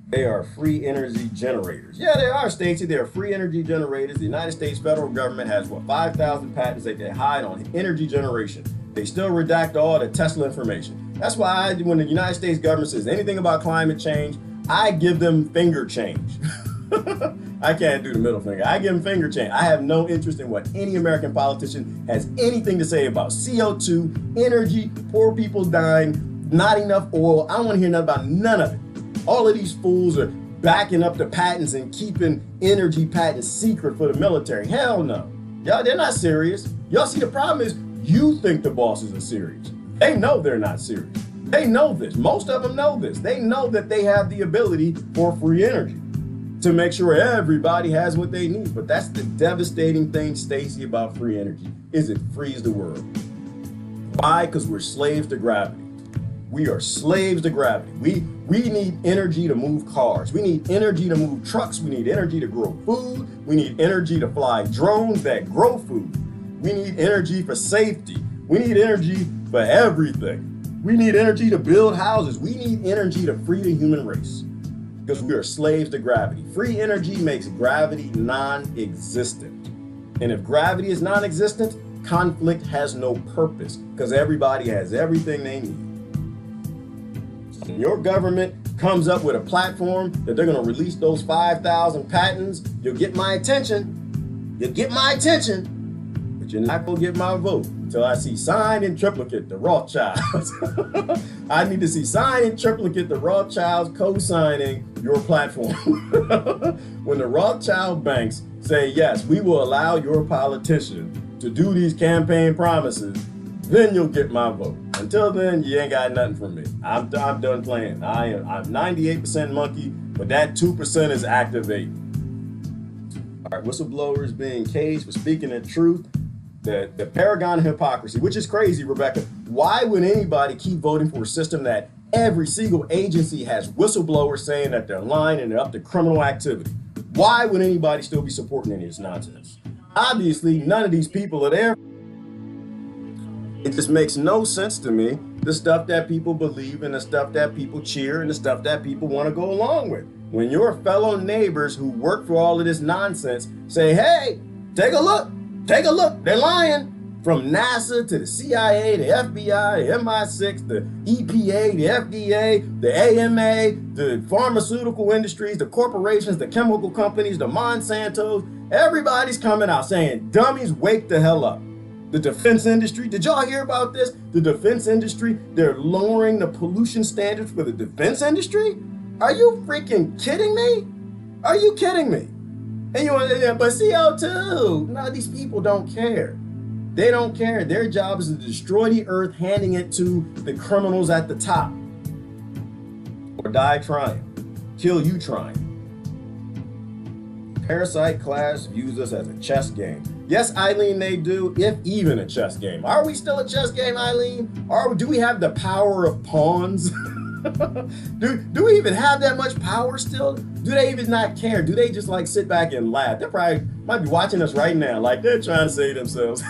They are free energy generators. Yeah, they are, Stacey. They are free energy generators. The United States federal government has, 5,000 patents that they hide on energy generation. They still redact all the Tesla information. That's why when the United States government says anything about climate change, I give them finger change. I can't do the middle finger. I give them finger change. I have no interest in what any American politician has anything to say about CO2, energy, poor people dying, not enough oil. I don't want to hear nothing about none of it. All of these fools are backing up the patents and keeping energy patents secret for the military. Hell no. Y'all, they're not serious. Y'all see, the problem is you think the bosses are serious. They know they're not serious. They know this. Most of them know this. They know that they have the ability for free energy to make sure everybody has what they need. But that's the devastating thing, Stacey, about free energy, is it frees the world. Why? Because we're slaves to gravity. We are slaves to gravity. We need energy to move cars. We need energy to move trucks. We need energy to grow food. We need energy to fly drones that grow food. We need energy for safety. We need energy for everything. We need energy to build houses. We need energy to free the human race because we are slaves to gravity. Free energy makes gravity non-existent. And if gravity is non-existent, conflict has no purpose because everybody has everything they need. When your government comes up with a platform that they're going to release those 5,000 patents, you'll get my attention. You'll get my attention, but you're not going to get my vote until I see signed in triplicate the Rothschilds. I need to see signed in triplicate the Rothschilds co-signing your platform. When the Rothschild banks say, yes, we will allow your politician to do these campaign promises, then you'll get my vote. Until then, you ain't got nothing from me. I'm done playing. I'm 98% monkey, but that 2% is activated. All right, whistleblowers being caged for speaking the truth. The paragon of hypocrisy, which is crazy, Rebecca. Why would anybody keep voting for a system that every single agency has whistleblowers saying that they're lying and they're up to criminal activity? Why would anybody still be supporting any of this nonsense? Obviously, none of these people are there. It just makes no sense to me, the stuff that people believe and the stuff that people cheer and the stuff that people want to go along with. When your fellow neighbors who work for all of this nonsense say, hey, take a look, they're lying. From NASA to the CIA, the FBI, the MI6, the EPA, the FDA, the AMA, the pharmaceutical industries, the corporations, the chemical companies, the Monsantos, everybody's coming out saying, dummies, wake the hell up. The defense industry, did y'all hear about this? The defense industry, they're lowering the pollution standards for the defense industry? Are you freaking kidding me? Are you kidding me? And you want, but CO2, no, these people don't care. They don't care. Their job is to destroy the earth, handing it to the criminals at the top. Or die trying. Kill you trying. Parasite class views us as a chess game. Yes, Eileen, they do, if even a chess game. Are we still a chess game, Eileen? Do we have the power of pawns? do we even have that much power still? Do they even not care? Do they just like sit back and laugh? They probably might be watching us right now, like they're trying to say themselves.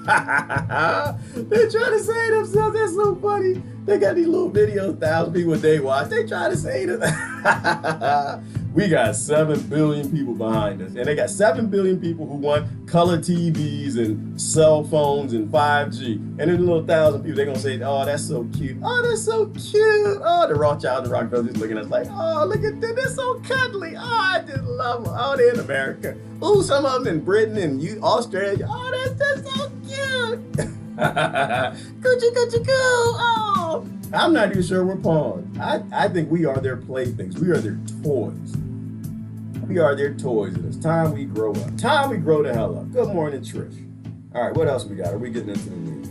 They're trying to say themselves. That's so funny. They got these little videos, 1,000 people they watch. They try to say that. We got 7 billion people behind us, and they got 7 billion people who want color TVs and cell phones and 5G. And then a little 1,000 people, they're gonna say, oh, that's so cute. Oh, that's so cute. Oh, the Rothchilds and Rockefellers looking at us like, oh, look at them. They're so cuddly. Oh, I just love them. Oh, they're in America. Oh, some of them in Britain and Australia. Oh, that's so cute. Coochie, coochie, coo. Oh, I'm not even sure we're pawns. I think we are their playthings. We are their toys. We are their toys, and it's time we grow up. Time we grow the hell up. Good morning, Trish. All right, what else we got? Are we getting into the news?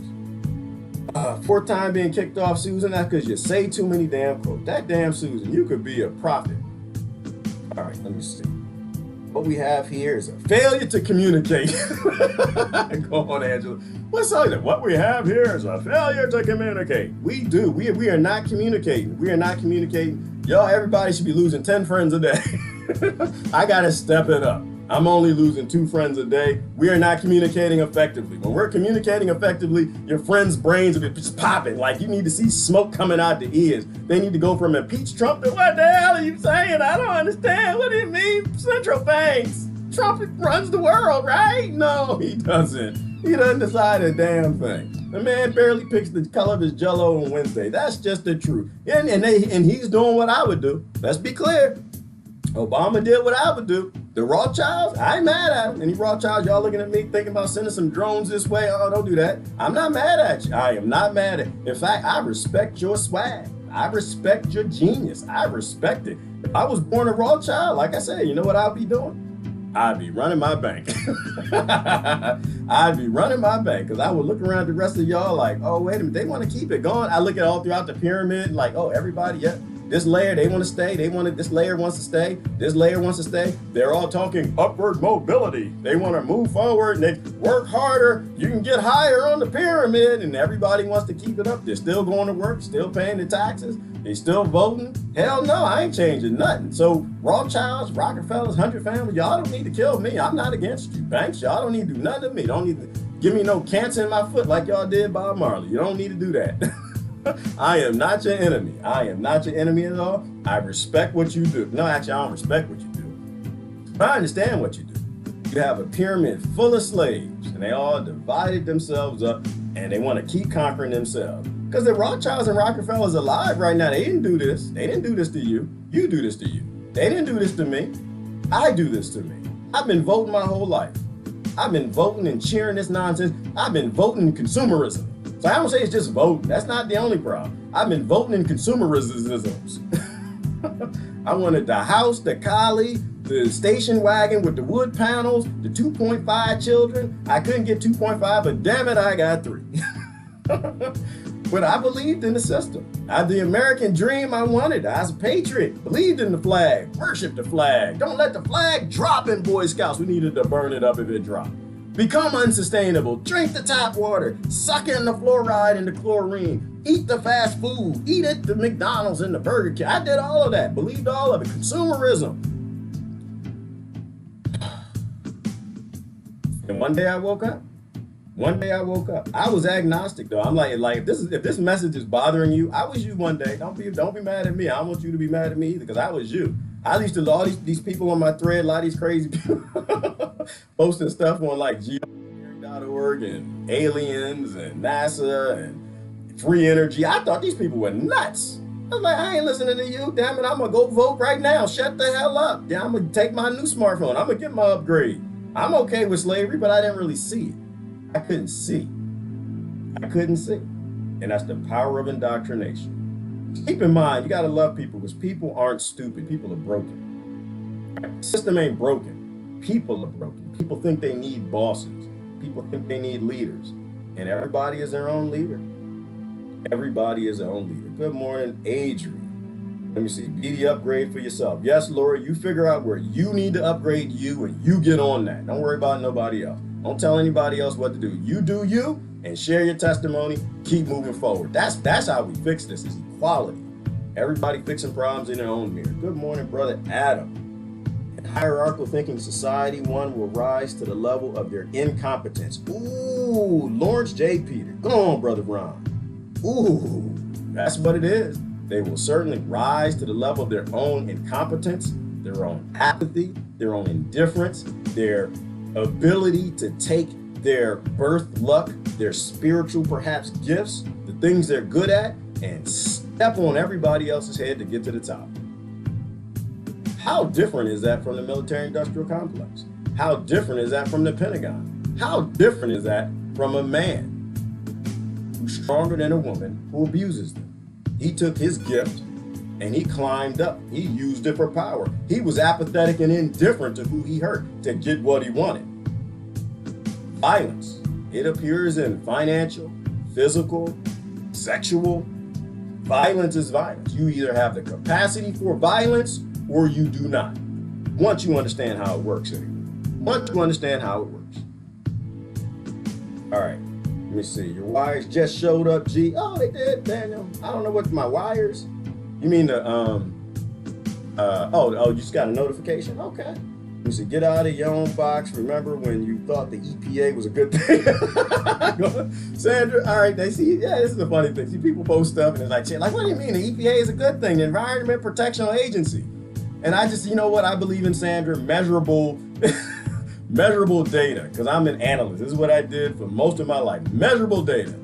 Fourth time being kicked off, Susan. That's because you say too many damn quotes. That damn Susan, you could be a prophet. All right, let me see. What we have here is a failure to communicate. Go on, Angela. What's all that? What we have here is a failure to communicate. We do. We are not communicating. We are not communicating. Y'all, everybody should be losing 10 friends a day. I gotta step it up. I'm only losing 2 friends a day. We are not communicating effectively. When we're communicating effectively, your friends' brains are just popping. Like you need to see smoke coming out the ears. They need to go from impeach Trump to what the hell are you saying? I don't understand. What do you mean? Central banks. Trump runs the world, right? No, he doesn't. He doesn't decide a damn thing. The man barely picks the color of his jello on Wednesday. That's just the truth. And he's doing what I would do. Let's be clear. Obama did what I would do. The Rothchilds, I ain't mad at them. Any Rothchilds, y'all looking at me thinking about sending some drones this way? Oh, don't do that. I'm not mad at you. I am not mad at you. In fact, I respect your swag. I respect your genius. I respect it. If I was born a Rothschild, like I said, you know what I'd be doing? I'd be running my bank. I'd be running my bank because I would look around the rest of y'all like, oh, wait a minute, they want to keep it going. I look at all throughout the pyramid like, oh, everybody, yeah. This layer, they want to stay. This layer wants to stay. This layer wants to stay. They're all talking upward mobility. They want to move forward and they work harder. You can get higher on the pyramid and everybody wants to keep it up. They're still going to work, still paying the taxes. They still voting. Hell no, I ain't changing nothing. So Rothschilds, Rockefellers, 100 families, y'all don't need to kill me. I'm not against you. Banks, y'all don't need to do nothing to me. Don't need to give me no cancer in my foot like y'all did Bob Marley. You don't need to do that. I am not your enemy. I am not your enemy at all. I respect what you do. No, actually, I don't respect what you do. I understand what you do. You have a pyramid full of slaves, and they all divided themselves up, and they want to keep conquering themselves. Because the Rothschilds and Rockefellers are alive right now. They didn't do this. They didn't do this to you. You do this to you. They didn't do this to me. I do this to me. I've been voting my whole life. I've been voting and cheering this nonsense. I've been voting in consumerism. So I don't say it's just voting. That's not the only problem. I've been voting in consumerisms. I wanted the house, the collie, the station wagon with the wood panels, the 2.5 children. I couldn't get 2.5, but damn it, I got 3. But I believed in the system. I had the American dream I wanted. I was a patriot, believed in the flag, worshiped the flag. Don't let the flag drop in Boy Scouts. We needed to burn it up if it dropped. Become unsustainable, drink the tap water, suck in the fluoride and the chlorine, eat the fast food, eat at the McDonald's and the Burger King. I did all of that, believed all of it. Consumerism. And one day I woke up. I was agnostic though. I'm like if this message is bothering you, I was you one day. Don't be mad at me. I don't want you to be mad at me either because I was you. I used to all these people on my thread, a lot of these crazy people posting stuff on like geoengineering.org and aliens and NASA and free energy. I thought these people were nuts. I was like, I ain't listening to you. Damn it, I'm going to go vote right now. Shut the hell up. Yeah, I'm going to take my new smartphone. I'm going to get my upgrade. I'm okay with slavery, but I didn't really see it. I couldn't see. And that's the power of indoctrination. Keep in mind, you got to love people because people aren't stupid. People are broken. The system ain't broken. People are broken. People think they need bosses. People think they need leaders. And everybody is their own leader. Everybody is their own leader. Good morning, Adrian. Let me see. Be the upgrade for yourself. Yes, Lori, you figure out where you need to upgrade you and you get on that. Don't worry about nobody else. Don't tell anybody else what to do. You do you and share your testimony. Keep moving forward. That's how we fix this, is equality. Everybody fixing problems in their own mirror. Good morning, brother Adam. In hierarchical thinking society, one will rise to the level of their incompetence. Ooh, Lawrence J. Peter. Go on, brother Ron. Ooh, that's what it is. They will certainly rise to the level of their own incompetence, their own apathy, their own indifference, their ability to take their birth luck, their spiritual perhaps gifts, the things they're good at, and step on everybody else's head to get to the top. How different is that from the military-industrial complex? How different is that from the Pentagon? How different is that from a man who's stronger than a woman who abuses them? He took his gift and he climbed up. He used it for power. He was apathetic and indifferent to who he hurt to get what he wanted. Violence. It appears in financial, physical, sexual. Violence is violence. You either have the capacity for violence or you do not. Once you understand how it works, anyway. Once you understand how it works. All right, let me see. Your wires just showed up, G. Oh, they did, Daniel. I don't know what my wires. You mean the you just got a notification? Okay. You said, get out of your own box. Remember when you thought the EPA was a good thing? Sandra, all right, they see, yeah, this is a funny thing. See, people post stuff and it's like, what do you mean? The EPA is a good thing, the Environment Protection Agency. And I just, you know what? I believe in, Sandra, measurable data, because I'm an analyst. This is what I did for most of my life. Measurable data.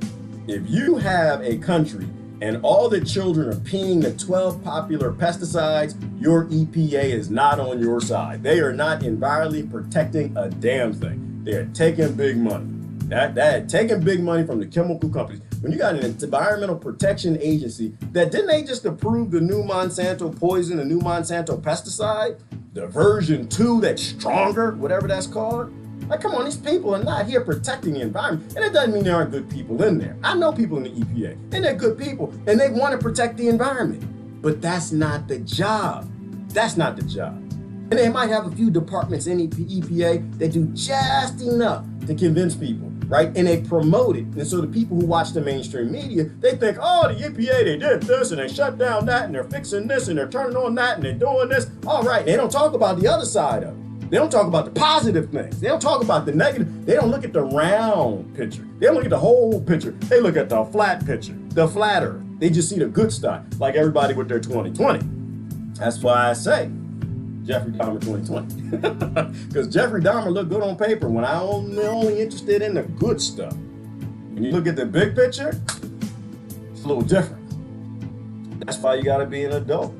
If you have a country and all the children are peeing the 12 popular pesticides, your EPA is not on your side. They are not environmentally protecting a damn thing. They are taking big money. That taking big money from the chemical companies. When you got an Environmental Protection Agency, didn't they just approve the new Monsanto poison, the new Monsanto pesticide, the version 2 that's stronger, whatever that's called? Like, come on, these people are not here protecting the environment. And it doesn't mean there aren't good people in there. I know people in the EPA, and they're good people, and they want to protect the environment. But that's not the job. That's not the job. And they might have a few departments in the EPA that do just enough to convince people, right? And they promote it. And so the people who watch the mainstream media, they think, oh, the EPA, they did this, and they shut down that, and they're fixing this, and they're turning on that, and they're doing this. All right, and they don't talk about the other side of it. They don't talk about the positive things. They don't talk about the negative. They don't look at the round picture. They don't look at the whole picture. They look at the flat picture, the flat earth. They just see the good stuff, like everybody with their 2020. That's why I say Jeffrey Dahmer 2020. Because Jeffrey Dahmer looked good on paper when I only interested in the good stuff. When you look at the big picture, it's a little different. That's why you gotta be an adult.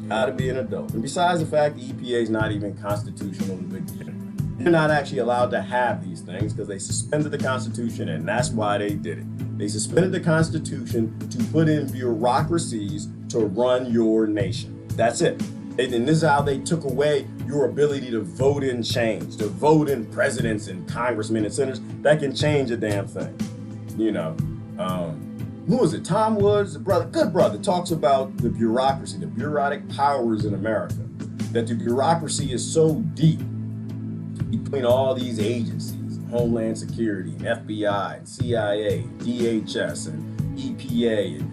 Gotta be an adult. And besides the fact the EPA is not even constitutional to begin with, they're not actually allowed to have these things because they suspended the Constitution, and that's why they did it. They suspended the Constitution to put in bureaucracies to run your nation. That's it. And this is how they took away your ability to vote in change, to vote in presidents and congressmen and senators that can change a damn thing. You know, who was it? Tom Woods, good brother, talks about the bureaucracy, the bureaucratic powers in America, that the bureaucracy is so deep between all these agencies, Homeland Security, and FBI, and CIA, DHS, and EPA, and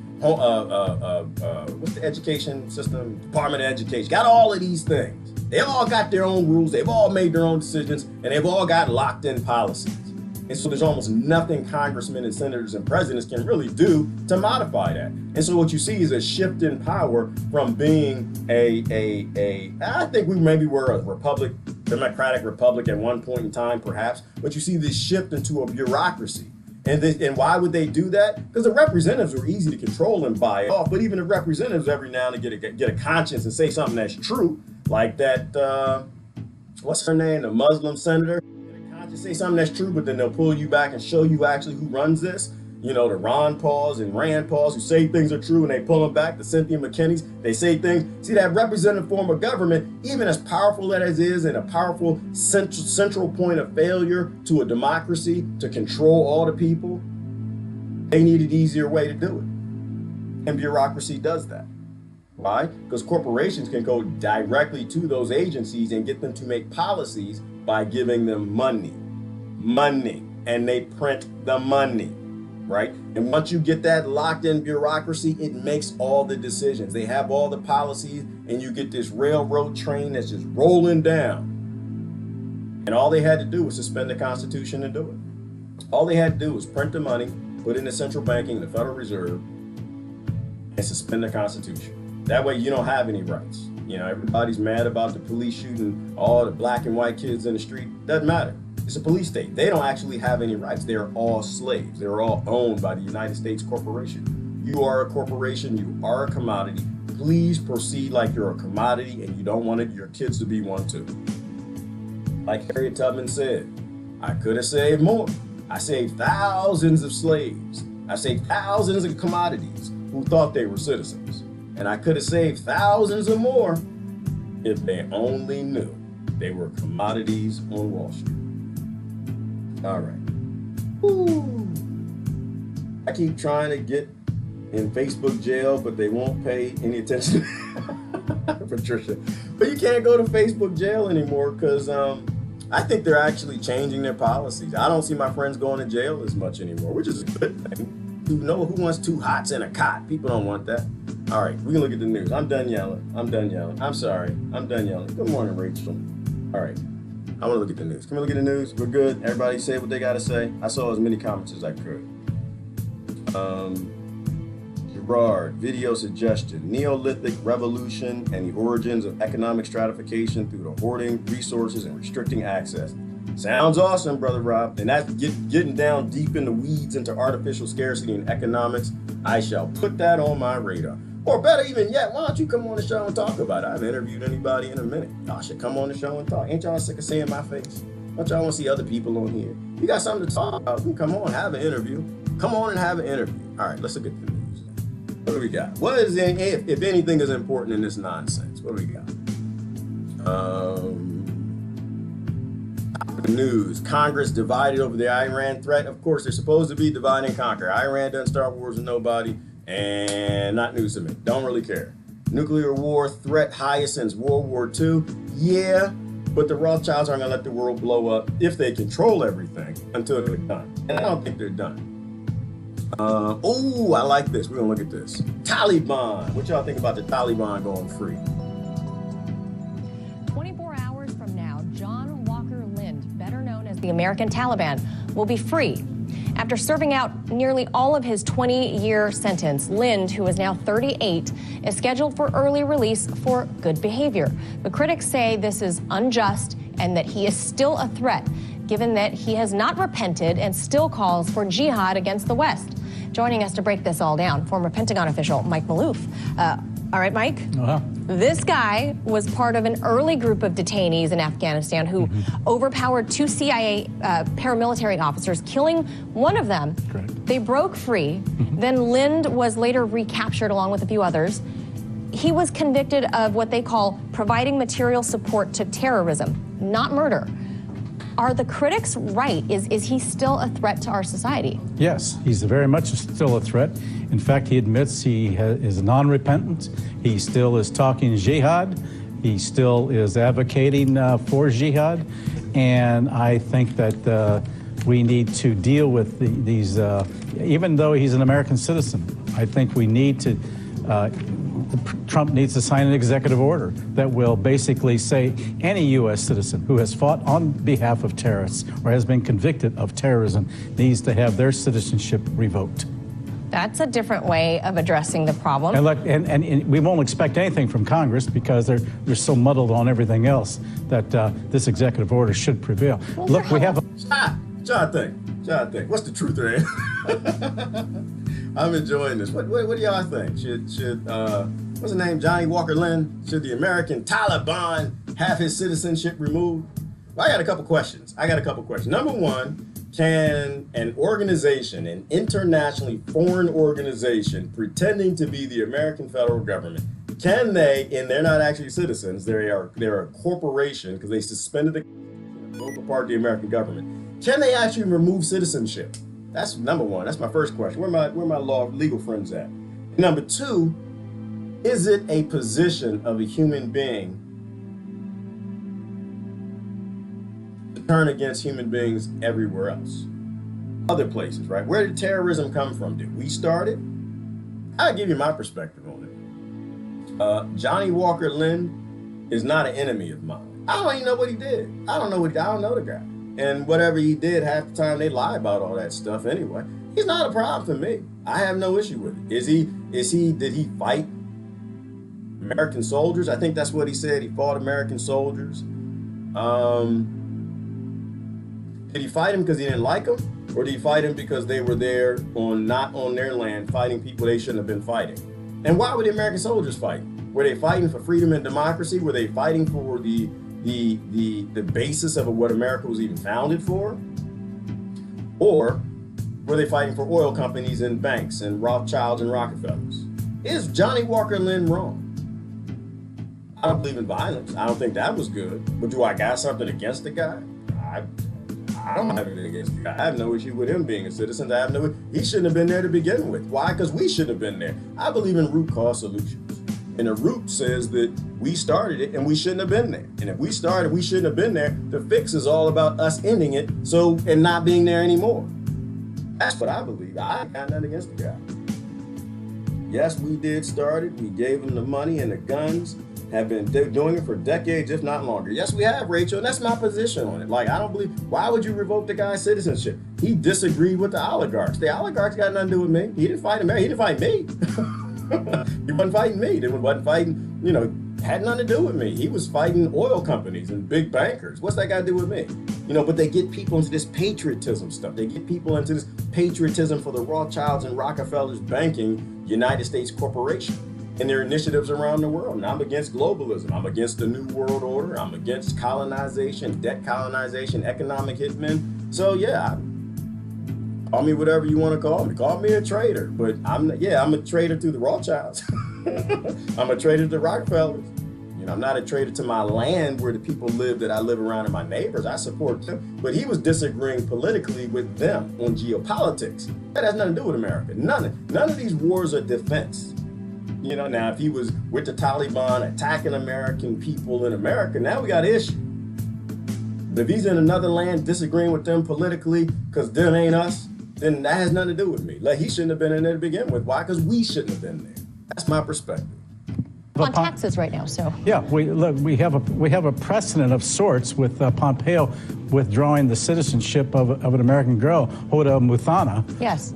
what's the education system? Department of Education. Got all of these things. They all got their own rules. They've all made their own decisions, and they've all got locked in policies. And so there's almost nothing congressmen and senators and presidents can really do to modify that. And so what you see is a shift in power from being I think we maybe were a republic, democratic republic at one point in time, perhaps, but you see this shift into a bureaucracy. And why would they do that? Because the representatives were easy to control and buy it off, but even the representatives every now and then get a conscience and say something that's true, like that, what's her name, the Muslim senator? Just say something that's true, but then they'll pull you back and show you actually who runs this. You know, the Ron Pauls and Rand Pauls who say things are true and they pull them back. The Cynthia McKinneys, they say things. See, that representative form of government, even as powerful as it is and a powerful central point of failure to a democracy to control all the people, they need an easier way to do it. And bureaucracy does that. Why? Because corporations can go directly to those agencies and get them to make policies by giving them money, and they print the money, right? And once you get that locked in bureaucracy, it makes all the decisions. They have all the policies, and you get this railroad train that's just rolling down. And all they had to do was suspend the Constitution to do it. All they had to do was print the money, put it in the central banking, the Federal Reserve, and suspend the Constitution. That way you don't have any rights. You know, everybody's mad about the police shooting all the black and white kids in the street. Doesn't matter. It's a police state. They don't actually have any rights. They're all slaves. They're all owned by the United States corporation. You are a corporation. You are a commodity. Please proceed like you're a commodity and you don't want your kids to be one too. Like Harriet Tubman said, I could have saved more. I saved thousands of slaves. I saved thousands of commodities who thought they were citizens. And I could have saved thousands or more if they only knew they were commodities on Wall Street. All right. Woo. I keep trying to get in Facebook jail, but they won't pay any attention. Patricia, but you can't go to Facebook jail anymore because I think they're actually changing their policies. I don't see my friends going to jail as much anymore, which is a good thing. Who wants two hots and a cot? People don't want that. All right, we can look at the news. I'm done yelling. I'm sorry. I'm done yelling. Good morning, Rachel. All right, I want to look at the news. Can we look at the news? We're good. Everybody say what they got to say. I saw as many comments as I could. Gerard, video suggestion, Neolithic revolution and the origins of economic stratification through the hoarding resources and restricting access. Sounds awesome, Brother Rob. And that's getting down deep in the weeds into artificial scarcity and economics. I shall put that on my radar. Or better even yet, why don't you come on the show and talk about it? I haven't interviewed anybody in a minute. Y'all should come on the show and talk. Ain't y'all sick of seeing my face? Don't y'all want to see other people on here? You got something to talk about, come on, have an interview. Come on and have an interview. All right, let's look at the news. What do we got? What is, if anything is important in this nonsense? What do we got? News. Congress divided over the Iran threat. Of course, they're supposed to be divide and conquer. Iran doesn't start wars with nobody, and not news to me. Don't really care. Nuclear war threat highest since World War II. Yeah, but the Rothschilds aren't going to let the world blow up if they control everything until they're done. And I don't think they're done. Oh, I like this. We're going to look at this. Taliban. What y'all think about the Taliban going free? 24 hours from now, John Walker Lind, better known as the American Taliban, will be free. After serving out nearly all of his 20-year sentence, Lind, who is now 38, is scheduled for early release for good behavior. But critics say this is unjust and that he is still a threat, given that he has not repented and still calls for jihad against the West. Joining us to break this all down, former Pentagon official Mike Maloof. All right, Mike? This guy was part of an early group of detainees in Afghanistan who overpowered two CIA paramilitary officers, killing one of them. Correct. They broke free. Then Lind was later recaptured along with a few others. He was convicted of what they call providing material support to terrorism, not murder. Are the critics right? Is he still a threat to our society? Yes, he's very much still a threat. In fact, he admits he is non-repentant. He still is talking jihad. He still is advocating for jihad. And I think that we need to deal with these, even though he's an American citizen, I think we need to, Trump needs to sign an executive order that will basically say any U.S. citizen who has fought on behalf of terrorists or has been convicted of terrorism needs to have their citizenship revoked. That's a different way of addressing the problem. And we won't expect anything from Congress because they're so muddled on everything else that this executive order should prevail. Well, look, we have a... Jonathan, what's the truth there? I'm enjoying this. What do y'all think? Should what's his name? Johnny Walker Lind? Should the American Taliban have his citizenship removed? Well, I got a couple questions. Number one, can an organization, an internationally foreign organization pretending to be the American federal government, can they, and they're not actually citizens, they're a corporation because they suspended the local part of the American government, can they actually remove citizenship? That's number one. That's my first question. Where my legal friends at? Number two, is it a position of a human being to turn against human beings everywhere else? Other places, right? Where did terrorism come from? Did we start it? I'll give you my perspective on it. Johnny Walker Lind is not an enemy of mine. I don't even know what he did. I don't know the guy. And whatever he did, half the time they lie about all that stuff anyway. He's not a problem for me. I have no issue with it. Did he fight American soldiers? I think that's what he said. He fought American soldiers. Did he fight them because he didn't like them? Or did he fight them because they were there not on their land fighting people they shouldn't have been fighting? And why were the American soldiers fighting? Were they fighting for freedom and democracy? Were they fighting for the basis of what America was even founded for? Or were they fighting for oil companies and banks and Rothchilds and Rockefellers? Is Johnny Walker Lind wrong? I don't believe in violence. I don't think that was good. But do I got something against the guy? I don't have anything against the guy. I have no issue with him being a citizen. He shouldn't have been there to begin with. Why? Because we shouldn't have been there. I believe in root cause solutions. And the root says that we started it and we shouldn't have been there. And if we started, we shouldn't have been there. The fix is all about us ending it and not being there anymore. That's what I believe. I got nothing against the guy. Yes, we did start it. We gave him the money and the guns. Have been doing it for decades, if not longer. Yes, we have, Rachel, and that's my position on it. Like, I don't believe, why would you revoke the guy's citizenship? He disagreed with the oligarchs. The oligarchs got nothing to do with me. He didn't fight America. He didn't fight me. He wasn't fighting me. He wasn't fighting, had nothing to do with me. He was fighting oil companies and big bankers. What's that got to do with me? But they get people into this patriotism stuff. They get people into this patriotism for the Rothschilds and Rockefellers banking United States corporation and their initiatives around the world. And I'm against globalism. I'm against the New World Order. I'm against colonization, debt colonization, economic hitmen. So yeah, call me whatever you want to call me. Call me a traitor. But I'm a traitor to the Rothschilds. I'm a traitor to the Rockefellers. I'm not a traitor to my land where the people live that I live around and my neighbors. I support them. But he was disagreeing politically with them on geopolitics. That has nothing to do with America. None of these wars are defense. Now if he was with the Taliban attacking American people in America, now we got an issue. But if he's in another land disagreeing with them politically because them ain't us, then that has nothing to do with me. Like, he shouldn't have been in there to begin with. Why? Because we shouldn't have been there. That's my perspective. On taxes right now, so. Yeah, we have a precedent of sorts with Pompeo withdrawing the citizenship of an American girl, Hoda Muthana. Yes.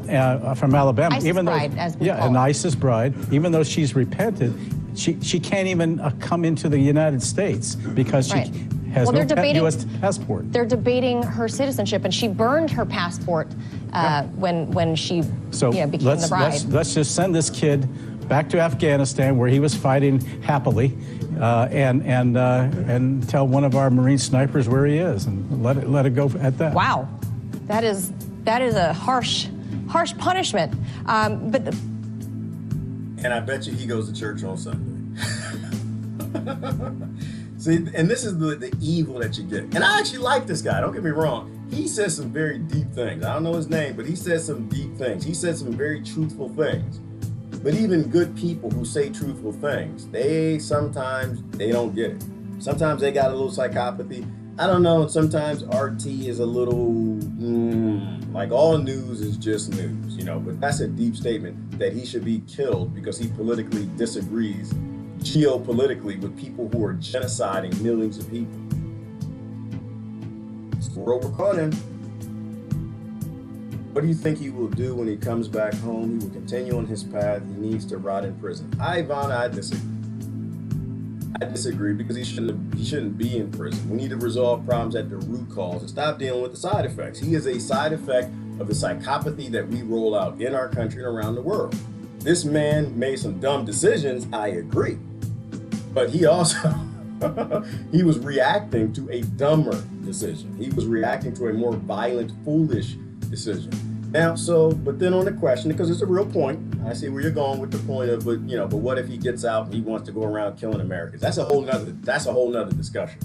From Alabama. ISIS bride, as we call an it. ISIS bride. Even though she's repented, she can't even come into the United States because she has no U.S. passport. They're debating her citizenship, and she burned her passport when she became the bride. Let's just send this kid back to Afghanistan, where he was fighting happily, and tell one of our Marine snipers where he is, and let it go at that. Wow, that is a harsh punishment. And I bet you he goes to church on Sunday. See, and this is the evil that you get. And I actually like this guy. Don't get me wrong. He says some very deep things. I don't know his name, but he says some deep things. He said some very truthful things. But even good people who say truthful things, sometimes they don't get it. Sometimes they got a little psychopathy. I don't know. Sometimes RT is a little, like all news is just news, but that's a deep statement that he should be killed because he politically disagrees geopolitically with people who are genociding millions of people. It's the world we're caught in. What do you think he will do when he comes back home? He will continue on his path. He needs to rot in prison. Ivana, I disagree. I disagree because he shouldn't be in prison. We need to resolve problems at the root cause and stop dealing with the side effects. He is a side effect of the psychopathy that we roll out in our country and around the world. This man made some dumb decisions, I agree. But he also, he was reacting to a dumber decision. He was reacting to a more violent, foolish decision. Now, but then on the question, because it's a real point, I see where you're going with the point of, but what if he gets out and he wants to go around killing Americans? That's a whole nother discussion,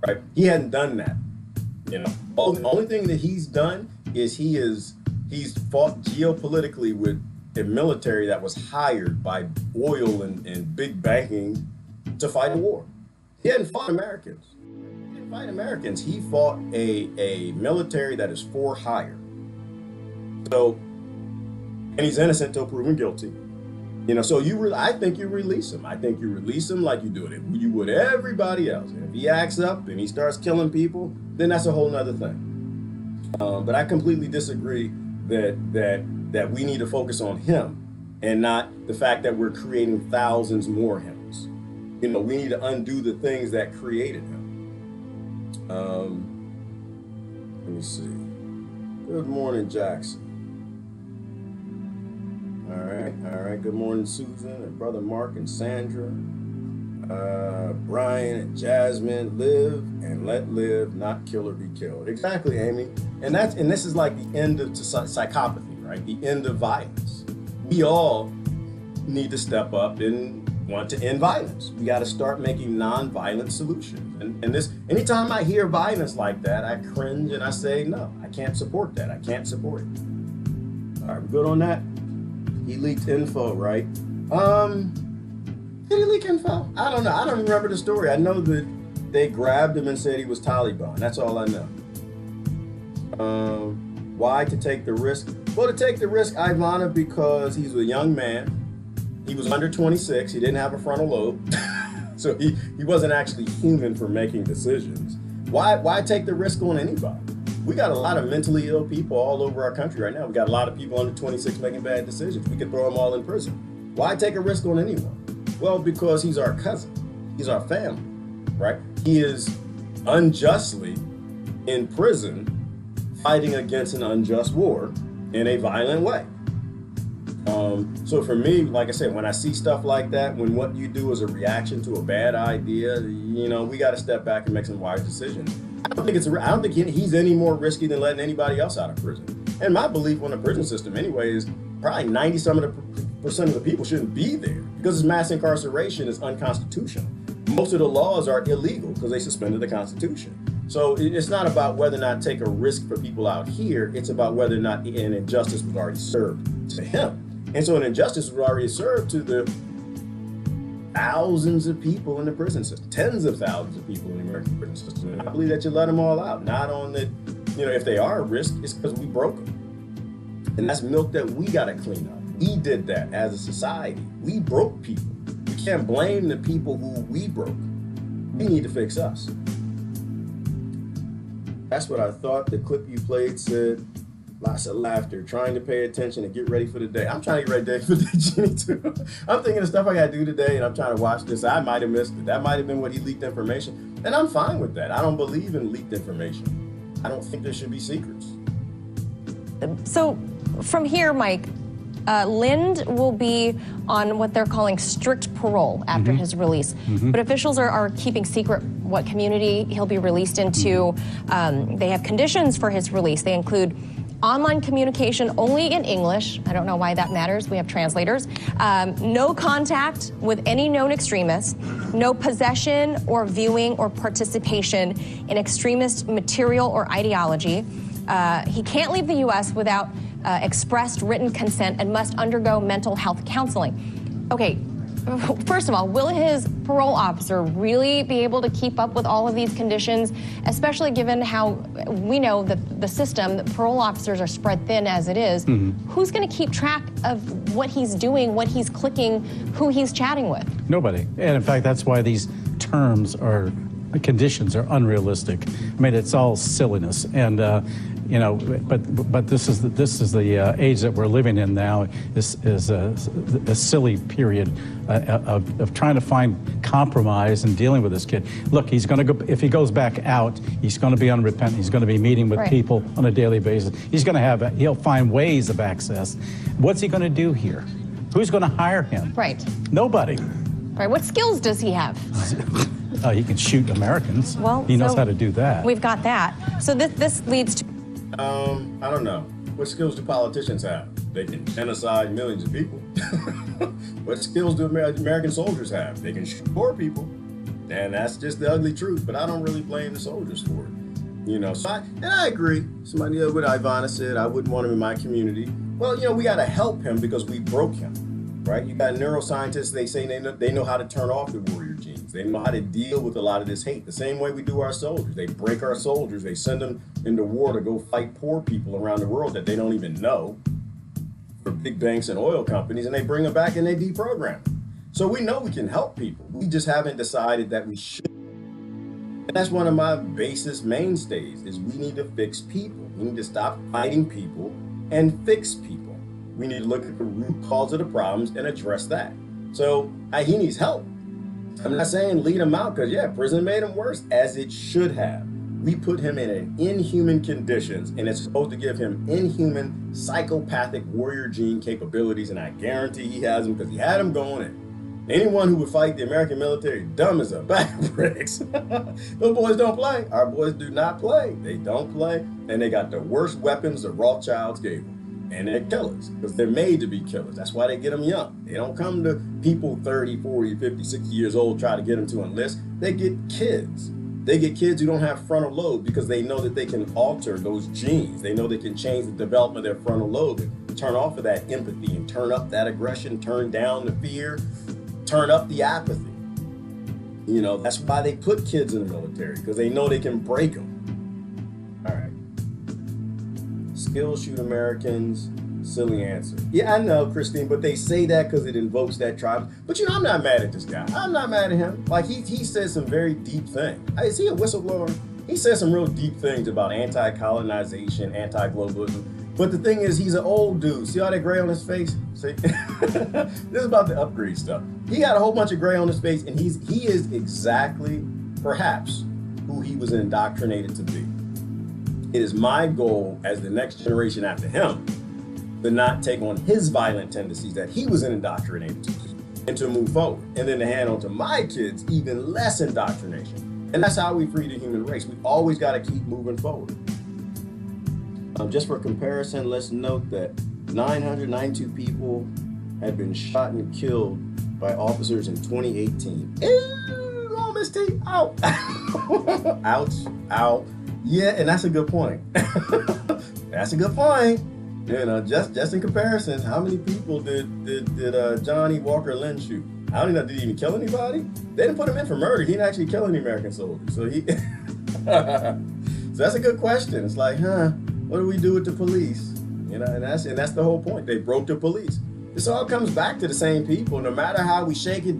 right? He hadn't done that, The only thing that he's done is he's fought geopolitically with a military that was hired by oil and big banking to fight a war. He hadn't fought Americans. He didn't fight Americans. He fought a military that is for hire. So, and he's innocent until proven guilty. So I think you release him. I think you release him like you do it. You would everybody else. And if he acts up and he starts killing people, then that's a whole nother thing. But I completely disagree that we need to focus on him and not the fact that we're creating thousands more hymns. We need to undo the things that created him. Let me see. Good morning, Jackson. All right. Good morning, Susan and Brother Mark and Sandra. Brian and Jasmine, live and let live, not kill or be killed. Exactly, Amy. And this is like the end of psychopathy, right? The end of violence. We all need to step up and want to end violence. We got to start making non-violent solutions. And this, anytime I hear violence like that, I cringe and I say, no, I can't support that. I can't support it. All right, we're good on that. He leaked info, right? Did he leak info? I don't know. I don't remember the story. I know that they grabbed him and said he was Taliban. That's all I know. Why to take the risk? Well, to take the risk, Ivana, because he's a young man. He was under 26. He didn't have a frontal lobe. So he wasn't actually human for making decisions. Why take the risk on anybody? We got a lot of mentally ill people all over our country right now. We got a lot of people under 26 making bad decisions. We could throw them all in prison. Why take a risk on anyone? Well, because he's our cousin. He's our family, right? He is unjustly in prison fighting against an unjust war in a violent way. So for me, like I said, when I see stuff like that, when what you do is a reaction to a bad idea, you know, we got to step back and make some wise decisions. I don't think he's any more risky than letting anybody else out of prison. And my belief on the prison system anyway is probably 90% of the people shouldn't be there because mass incarceration is unconstitutional. Most of the laws are illegal because they suspended the Constitution. So it's not about whether or not take a risk for people out here. It's about whether or not an injustice was already served to him. And so an injustice was already served to the thousands of people in the prison system, tens of thousands of people in the American prison system. And I believe that you let them all out, not on the, you know, if they are a risk, it's because we broke them. And that's milk that we got to clean up. We did that as a society. We broke people. We can't blame the people who we broke. We need to fix us. That's what I thought. The clip you played said, lots of laughter, trying to pay attention and get ready for the day. I'm trying to get ready for the day, Jenny, too. I'm thinking of stuff I got to do today, and I'm trying to watch this. I might have missed it. That might have been what he leaked information. And I'm fine with that. I don't believe in leaked information. I don't think there should be secrets. So from here, Mike, Lind will be on what they're calling strict parole after his release. But officials are keeping secret what community he'll be released into. They have conditions for his release. They include online communication only in English. I don't know why that matters. We have translators. No contact with any known extremists. No possession or viewing or participation in extremist material or ideology. He can't leave the U.S. without expressed written consent and must undergo mental health counseling. Okay, first of all, will his parole officer really be able to keep up with all of these conditions, especially given how we know that the system, the parole officers are spread thin as it is? Who's going to keep track of what he's doing, what he's clicking, who he's chatting with? Nobody. And in fact, that's why these conditions are unrealistic. I mean, it's all silliness. And you know, but this is the age that we're living in now. Is a silly period of trying to find compromise and dealing with this kid. Look, he's going to go. If he goes back out, he's going to be unrepentant. He's going to be meeting with people on a daily basis. He'll find ways of access. What's he going to do here? Who's going to hire him? Right. Nobody. Right. What skills does he have? He can shoot Americans. Well, he knows how to do that. We've got that. So this leads to. I don't know. What skills do politicians have? They can genocide millions of people. What skills do American soldiers have? They can shoot poor people. And that's just the ugly truth. But I don't really blame the soldiers for it. You know, so I agree. Somebody what Ivana said, I wouldn't want him in my community. Well, you know, we got to help him because we broke him. Right? You got neuroscientists, they say they know how to turn off the warrior genes. They know how to deal with a lot of this hate. The same way we do our soldiers. They break our soldiers. They send them into war to go fight poor people around the world that they don't even know for big banks and oil companies, and they bring them back and they deprogram them. So we know we can help people. We just haven't decided that we should. And that's one of my basis mainstays is we need to fix people. We need to stop fighting people and fix people. We need to look at the root cause of the problems and address that. So he needs help. I'm not saying lead him out because, prison made him worse, as it should have. We put him in inhuman conditions, and it's supposed to give him inhuman, psychopathic warrior gene capabilities, and I guarantee he has them because he had them going in. Anyone who would fight the American military, dumb as a bag of bricks. Those boys don't play. Our boys do not play. They don't play, and they got the worst weapons the Rothschilds gave them. And they're killers because they're made to be killers. That's why they get them young. They don't come to people 30, 40, 50, 60 years old, try to get them to enlist. They get kids. They get kids who don't have frontal lobe because they know that they can alter those genes. They know they can change the development of their frontal lobe and turn off of that empathy and turn up that aggression, turn down the fear, turn up the apathy. You know, that's why they put kids in the military, because they know they can break them. All right. Skills shoot Americans. Silly answer. Yeah, I know, Christine, but they say that because it invokes that tribe. But you know, I'm not mad at this guy. I'm not mad at him. Like, he says some very deep things. Is he a whistleblower? He says some real deep things about anti-colonization, anti-globalism. But the thing is, he's an old dude. See all that gray on his face? See? This is about the upgrade stuff. He got a whole bunch of gray on his face, and he is exactly, perhaps, who he was indoctrinated to be. It is my goal as the next generation after him to not take on his violent tendencies that he was indoctrinated to, and to move forward. And then to hand on to my kids even less indoctrination. And that's how we free the human race. We always got to keep moving forward. Just for comparison, let's note that 992 people had been shot and killed by officers in 2018. Ew, oh, Miss T, ow. Ouch, ow. Yeah, and that's a good point. That's a good point. You know, just in comparison, how many people did Johnny Walker Lynn shoot? I don't know, did he even kill anybody? They didn't put him in for murder. He didn't actually kill any American soldiers. So so that's a good question. It's like, what do we do with the police? You know, and that's the whole point. They broke the police. This all comes back to the same people. No matter how we shake it,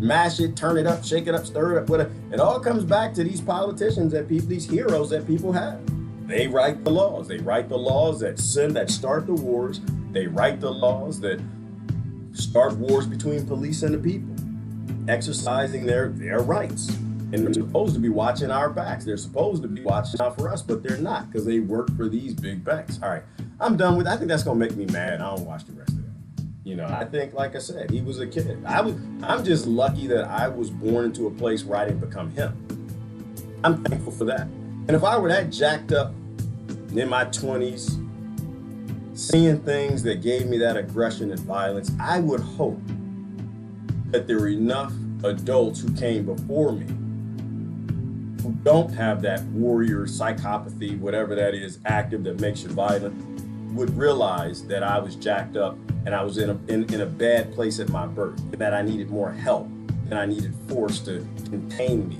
mash it, turn it up, shake it up, stir it up, whatever. It all comes back to these politicians that people, these heroes that people have. They write the laws. They write the laws that start the wars. They write the laws that start wars between police and the people, exercising their rights. And they're supposed to be watching our backs. They're supposed to be watching out for us, but they're not, because they work for these big banks. All right, I'm done with. I think that's gonna make me mad. I don't watch the rest of that. You know, I think, like I said, he was a kid. I'm just lucky that I was born into a place where I didn't become him. I'm thankful for that. And if I were that jacked up in my 20s, seeing things that gave me that aggression and violence, I would hope that there were enough adults who came before me who don't have that warrior psychopathy, whatever that is, active that makes you violent, would realize that I was jacked up and I was in a bad place at my birth, that I needed more help, that I needed force to contain me,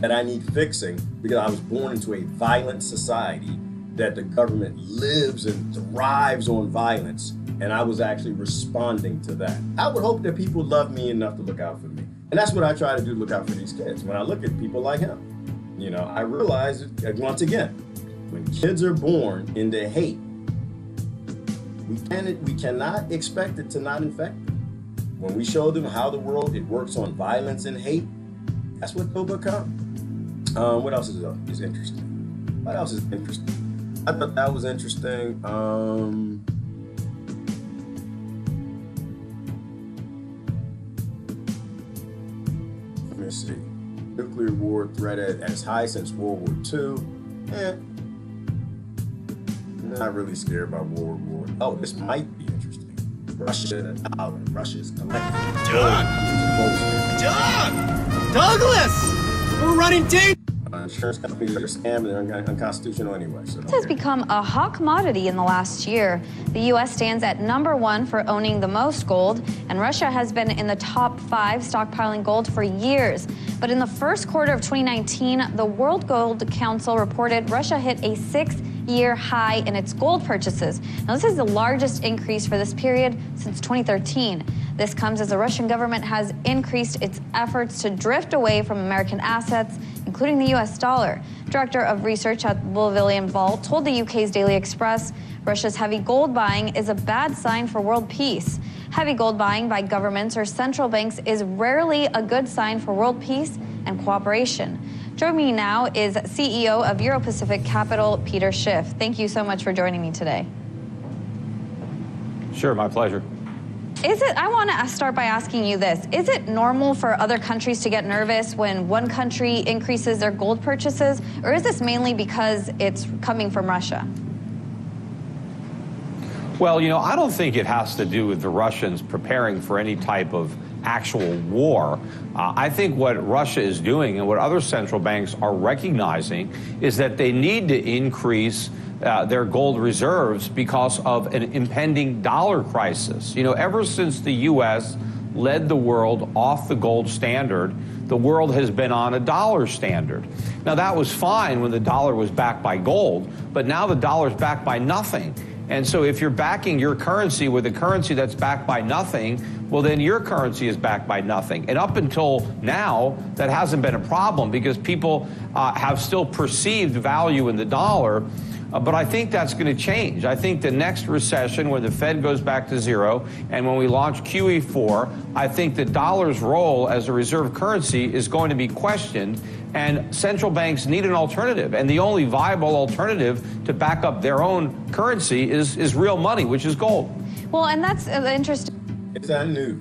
that I need fixing because I was born into a violent society, that the government lives and thrives on violence, and I was actually responding to that. I would hope that people love me enough to look out for me. And that's what I try to do, look out for these kids. When I look at people like him, you know, I realize, once again, when kids are born into hate, we cannot expect it to not infect them. When we show them how the world, it works on violence and hate, that's what they'll become. What else is interesting? What else is interesting? I thought that was interesting. Let me see. Nuclear war threat as high since World War II. Not really scared about World War. Oh, this might be interesting. Russia, Russia's collective. Douglas! We're running deep! Insurance companies are a scam and they're unconstitutional anyway. So This has become a hot commodity in the last year. The U.S. stands at #1 for owning the most gold, and Russia has been in the top 5 stockpiling gold for years. But in the first quarter of 2019, the World Gold Council reported Russia hit a 6-year high in its gold purchases. Now, this is the largest increase for this period since 2013. This comes as the Russian government has increased its efforts to drift away from American assets, including the U.S. dollar. Director of Research at William Vault told the UK's Daily Express, Russia's heavy gold buying is a bad sign for world peace. Heavy gold buying by governments or central banks is rarely a good sign for world peace and cooperation. Joining me now is CEO of Euro-Pacific Capital, Peter Schiff. Thank you so much for joining me today. Sure, my pleasure. I want to start by asking you this. Is it normal for other countries to get nervous when one country increases their gold purchases, or is this mainly because it's coming from Russia? Well, you know, I don't think it has to do with the Russians preparing for any type of actual war. I think what Russia is doing and what other central banks are recognizing is that they need to increase their gold reserves because of an impending dollar crisis. You know, ever since the U.S. led the world off the gold standard, the world has been on a dollar standard. Now, that was fine when the dollar was backed by gold, but now the dollar's backed by nothing. And so if you're backing your currency with a currency that's backed by nothing, well, then your currency is backed by nothing. And up until now, that hasn't been a problem because people have still perceived value in the dollar. But I think that's going to change. I think the next recession, when the Fed goes back to zero and when we launch QE4, I think the dollar's role as a reserve currency is going to be questioned, and central banks need an alternative. And the only viable alternative to back up their own currency is real money, which is gold. Well, and that's interesting. Is that news?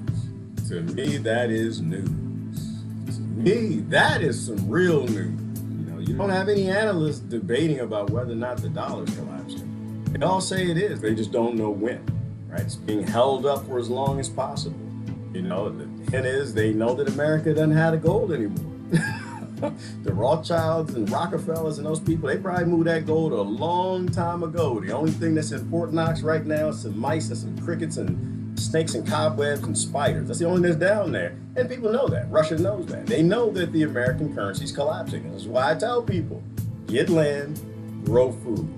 To me, that is news. To me, that is some real news. You don't have any analysts debating about whether or not the dollar's collapsing. They all say it is. They just don't know when, right? It's being held up for as long as possible. You know, the hint is they know that America doesn't have the gold anymore. The Rothschilds and Rockefellers and those people, they probably moved that gold a long time ago. The only thing that's in Fort Knox right now is some mice and some crickets and snakes and cobwebs and spiders. That's the only thing that's down there. And people know that. Russia knows that. They know that the American currency is collapsing. And this is why I tell people, get land, grow food.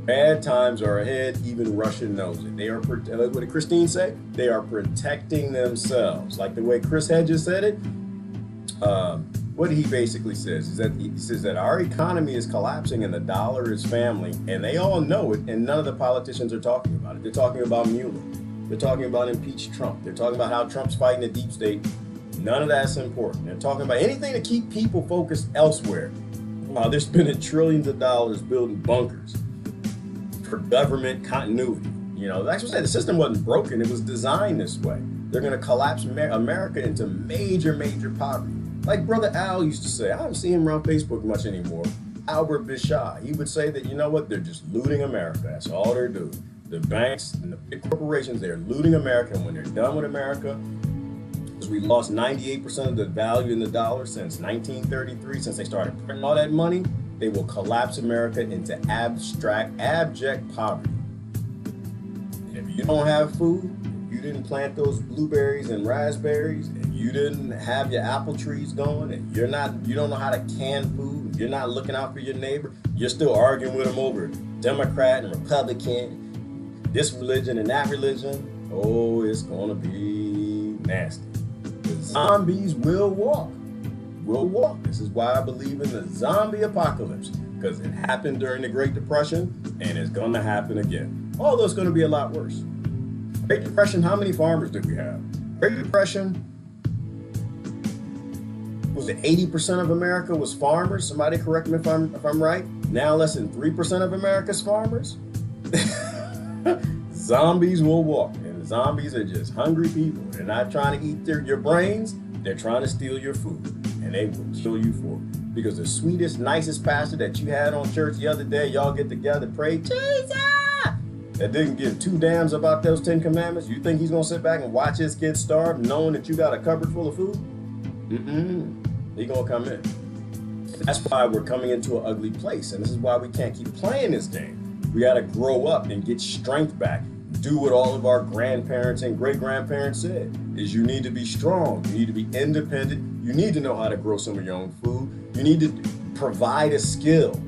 Bad times are ahead. Even Russia knows it. They are, what did Christine say? They are protecting themselves. Like the way Chris Hedges said it. What he basically says is that he says that our economy is collapsing and the dollar is family. And they all know it. And none of the politicians are talking about it. They're talking about Mueller. They're talking about impeach Trump. They're talking about how Trump's fighting the deep state. None of that's important. They're talking about anything to keep people focused elsewhere. While they're spending trillions of dollars building bunkers for government continuity. You know, that's what I said. The system wasn't broken. It was designed this way. They're going to collapse America into major, major poverty. Like Brother Al used to say, I don't see him around Facebook much anymore. Albert Bishai. He would say that, you know what? They're just looting America. That's all they're doing. The banks and the big corporations, they're looting America. And when they're done with America, because we lost 98% of the value in the dollar since 1933, since they started printing all that money, they will collapse America into abject poverty. And if you don't have food, if you didn't plant those blueberries and raspberries, and you didn't have your apple trees going, and you don't know how to can food, you're not looking out for your neighbor, you're still arguing with them over Democrat and Republican, this religion and that religion, oh, it's gonna be nasty. The zombies will walk. This is why I believe in the zombie apocalypse, because it happened during the Great Depression and it's gonna happen again. Although it's gonna be a lot worse. Great Depression, how many farmers did we have? Great Depression, was it 80% of America was farmers? Somebody correct me if I'm right. Now less than 3% of America's farmers. Zombies will walk, and zombies are just hungry people. They're not trying to eat your brains. They're trying to steal your food, and they will kill you for it. Because the sweetest, nicest pastor that you had on church the other day, y'all get together, pray, Jesus, that didn't give two damns about those 10 commandments. You think he's gonna sit back and watch his kids starve, knowing that you got a cupboard full of food? He's gonna come in. That's why we're coming into an ugly place, and this is why we can't keep playing this game. We gotta grow up and get strength back. Do what all of our grandparents and great-grandparents said, is you need to be strong, you need to be independent, you need to know how to grow some of your own food, you need to provide a skill,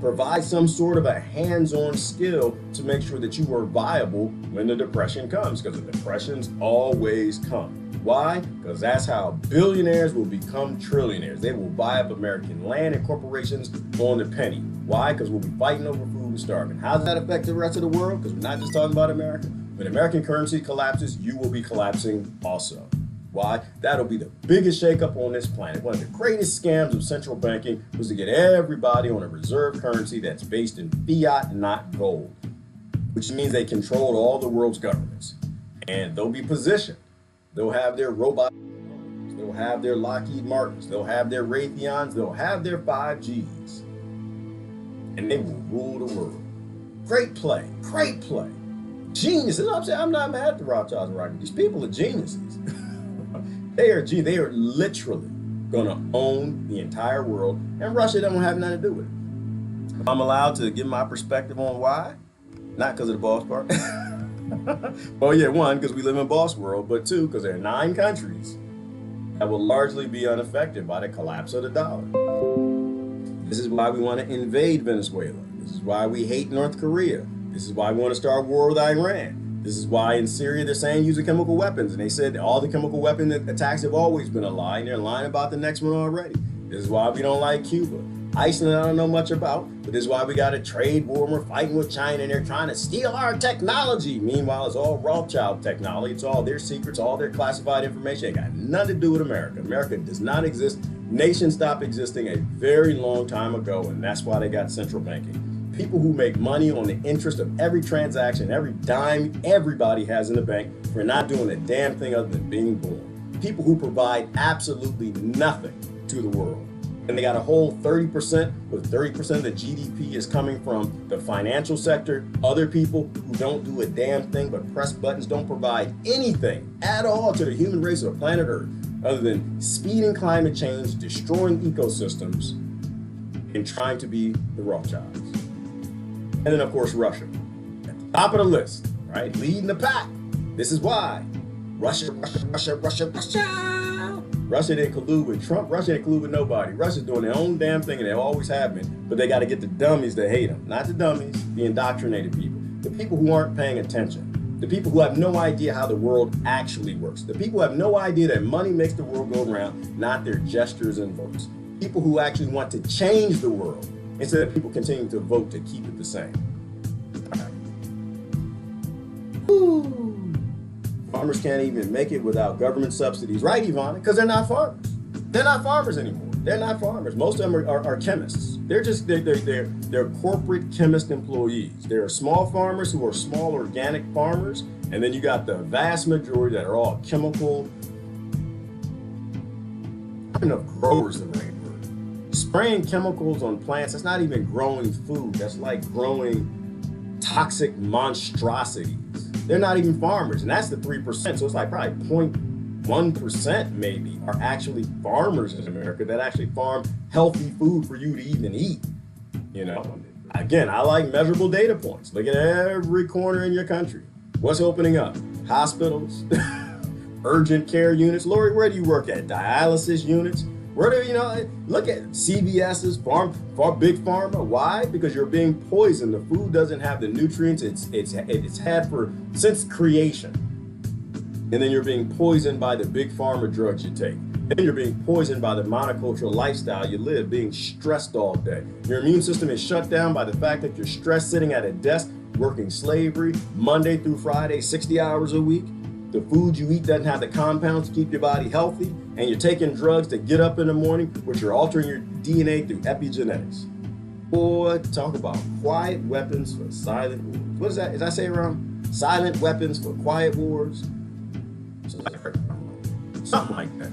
provide some sort of a hands-on skill to make sure that you are viable when the depression comes, because the depressions always come. Why? Because that's how billionaires will become trillionaires. They will buy up American land and corporations on the penny. Why? Because we'll be fighting over food and starving. How does that affect the rest of the world? Because we're not just talking about America. When American currency collapses, you will be collapsing also. Why? That'll be the biggest shakeup on this planet. One of the greatest scams of central banking was to get everybody on a reserve currency that's based in fiat, not gold, which means they controlled all the world's governments. And they'll be positioned. They'll have their robots, they'll have their Lockheed Martins, they'll have their Raytheons, they'll have their 5Gs. And they will rule the world. Great play, great play. Geniuses. I'm saying I'm not mad at the Rothschilds and Rothschilds. These people are geniuses. They are literally gonna own the entire world, and Russia don't have nothing to do with it. If I'm allowed to give my perspective on why, not because of the boss part. Well, yeah, one, because we live in boss world, but two, because there are 9 countries that will largely be unaffected by the collapse of the dollar. This is why we want to invade Venezuela. This is why we hate North Korea. This is why we want to start war with Iran. This is why in Syria they're saying using chemical weapons. And they said all the chemical weapon attacks have always been a lie, and they're lying about the next one already. This is why we don't like Cuba. Iceland I don't know much about, but this is why we got a trade war and we're fighting with China and they're trying to steal our technology. Meanwhile, it's all Rothschild technology. It's all their secrets, all their classified information. It got nothing to do with America. America does not exist. Nations stopped existing a very long time ago, and that's why they got central banking. People who make money on the interest of every transaction, every dime everybody has in the bank for not doing a damn thing other than being born. People who provide absolutely nothing to the world. And they got a whole 30%, with 30% of the GDP is coming from the financial sector. Other people who don't do a damn thing but press buttons, don't provide anything at all to the human race of planet Earth, other than speeding climate change, destroying ecosystems, and trying to be the Rothschilds. And then, of course, Russia. At the top of the list, right? Leading the pack. This is why. Russia. Russia didn't collude with Trump. Russia didn't collude with nobody. Russia's doing their own damn thing, and they always have been. But they got to get the dummies that hate them. Not the dummies, the indoctrinated people. The people who aren't paying attention. The people who have no idea how the world actually works. The people who have no idea that money makes the world go around, not their gestures and votes. People who actually want to change the world instead of people continuing to vote to keep it the same. Woo. Farmers can't even make it without government subsidies, right, Ivana? Because they're not farmers. They're not farmers anymore. They're not farmers. Most of them are chemists. They're corporate chemist employees. There are small farmers who are small organic farmers, and then you got the vast majority that are all chemical. I don't know if growers the right word. Spraying chemicals on plants, that's not even growing food. That's like growing toxic monstrosities. They're not even farmers, and that's the 3%. So it's like probably 0.1% maybe are actually farmers in America that actually farm healthy food for you to even eat. You know, again, I like measurable data points. Look at every corner in your country. What's opening up? Hospitals, urgent care units. Lori, where do you work at? Dialysis units. Where do you know? Look at CVS's, big pharma. Why? Because you're being poisoned. The food doesn't have the nutrients it's had since creation. And then you're being poisoned by the big pharma drugs you take. Then you're being poisoned by the monocultural lifestyle you live, being stressed all day. Your immune system is shut down by the fact that you're stressed, sitting at a desk, working slavery, Monday through Friday, 60 hours a week. The food you eat doesn't have the compounds to keep your body healthy, and you're taking drugs to get up in the morning, which are altering your DNA through epigenetics. Boy, talk about quiet weapons for silent wars. What is that? Did I say it wrong? Silent weapons for quiet wars? Something like that.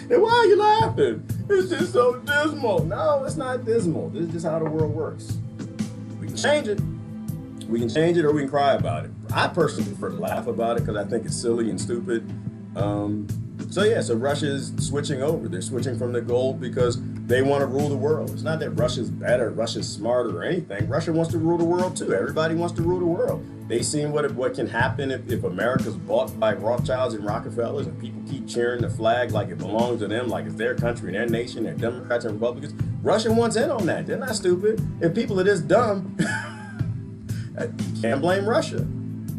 And why are you laughing? It's just so dismal. No, it's not dismal. This is just how the world works. We can change it. We can change it or we can cry about it. I personally prefer to laugh about it because I think it's silly and stupid. So Russia is switching over. They're switching from the gold because they want to rule the world. It's not that Russia's better, Russia's smarter or anything. Russia wants to rule the world too. Everybody wants to rule the world. They've seen what can happen if America's bought by Rothschilds and Rockefellers and people keep cheering the flag like it belongs to them, like it's their country and their nation, they're Democrats and Republicans. Russia wants in on that. They're not stupid. If people are this dumb, you can't blame Russia.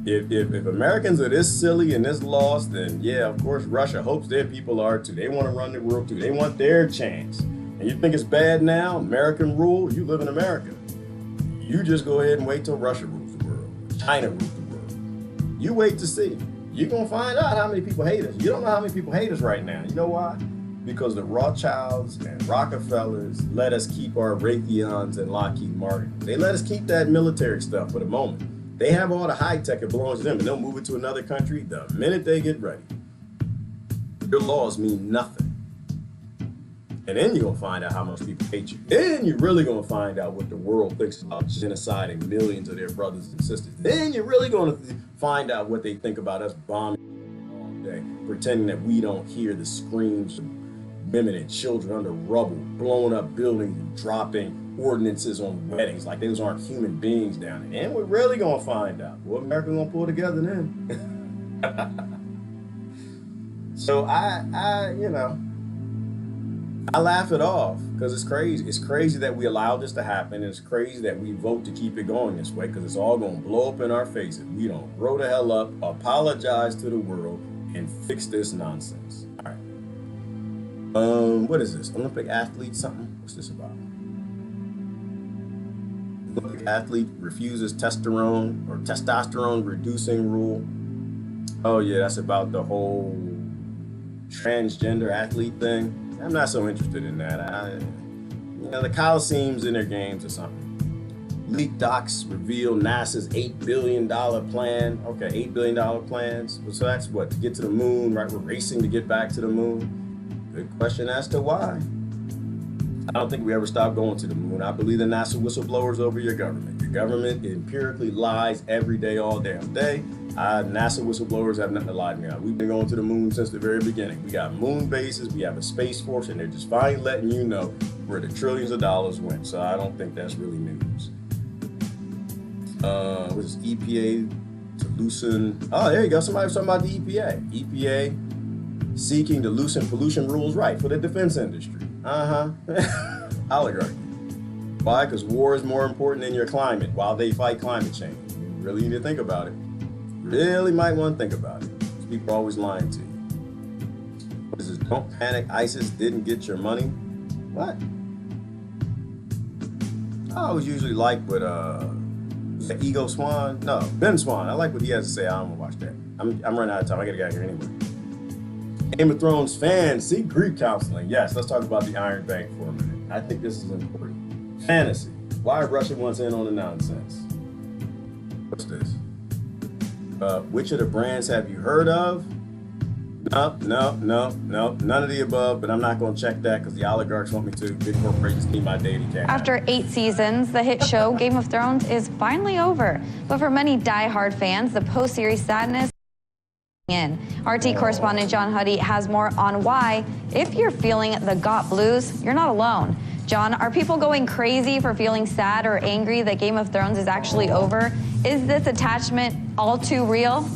If Americans are this silly and this lost, then yeah, of course Russia hopes their people are too. They want to run the world too. They want their chance. And you think it's bad now, American rule? You live in America. You just go ahead and wait till Russia rules the world. China rules the world. You wait to see. You're going to find out how many people hate us. You don't know how many people hate us right now. You know why? Because the Rothschilds and Rockefellers let us keep our Raytheons and Lockheed Martin. They let us keep that military stuff for the moment. They have all the high tech, it belongs to them, and they'll move it to another country the minute they get ready. Your laws mean nothing. And then you're going to find out how much people hate you. Then you're really going to find out what the world thinks about genociding millions of their brothers and sisters. Then you're really going to find out what they think about us bombing all day, pretending that we don't hear the screams of women and children under rubble, blowing up buildings and dropping ordinances on weddings like those aren't human beings down there. And we're really going to find out what America's going to pull together then. So I laugh it off because it's crazy. It's crazy that we allow this to happen. And it's crazy that we vote to keep it going this way because it's all going to blow up in our faces. We don't grow the hell up, apologize to the world, and fix this nonsense. All right. What is this? Olympic athlete something? What's this about? Olympic athlete refuses testosterone reducing rule. Oh yeah, that's about the whole transgender athlete thing. I'm not so interested in that. The Coliseum's in their games or something. Leaked docs reveal NASA's $8 billion plan. Okay, $8 billion plans. So that's what, to get to the moon, right? We're racing to get back to the moon. Good question as to why. I don't think we ever stop going to the moon. I believe the NASA whistleblowers over your government. Your government empirically lies every day, all damn day. NASA whistleblowers have nothing to lie to me about. We've been going to the moon since the very beginning. We got moon bases, we have a space force, and they're just finally letting you know where the trillions of dollars went. So I don't think that's really news. What is EPA to loosen? Oh, there you go. Somebody was talking about the EPA. EPA seeking to loosen pollution rules, right, for the defense industry. Oligarchy. Why? Because war is more important than your climate while they fight climate change. You really need to think about it. Really might want to think about it. People are always lying to you. What is this? Don't panic. ISIS didn't get your money. What? I always usually like what Ego Swan. No, Ben Swan. I like what he has to say. I don't want to watch that. I'm running out of time. I gotta get out of here anyway. Game of Thrones fans seek grief counseling. Yes, let's talk about the Iron Bank for a minute. I think this is important. Fantasy. Why Russia wants in on the nonsense? What's this? Which of the brands have you heard of? No, none of the above, but I'm not going to check that because the oligarchs want me to. Big corporations need my data. After 8 seasons, the hit show Game of Thrones is finally over. But for many die-hard fans, the post-series sadness in. RT correspondent John Huddy has more on why, if you're feeling the got blues, you're not alone. John, are people going crazy for feeling sad or angry that Game of Thrones is actually over? Is this attachment all too real?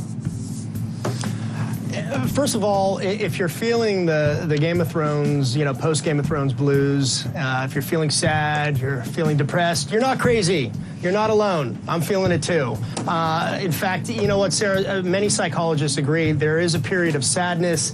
First of all, if you're feeling the Game of Thrones, post Game of Thrones blues, if you're feeling sad, you're feeling depressed, you're not crazy. You're not alone. I'm feeling it too. In fact, you know what, Sarah? Many psychologists agree there is a period of sadness,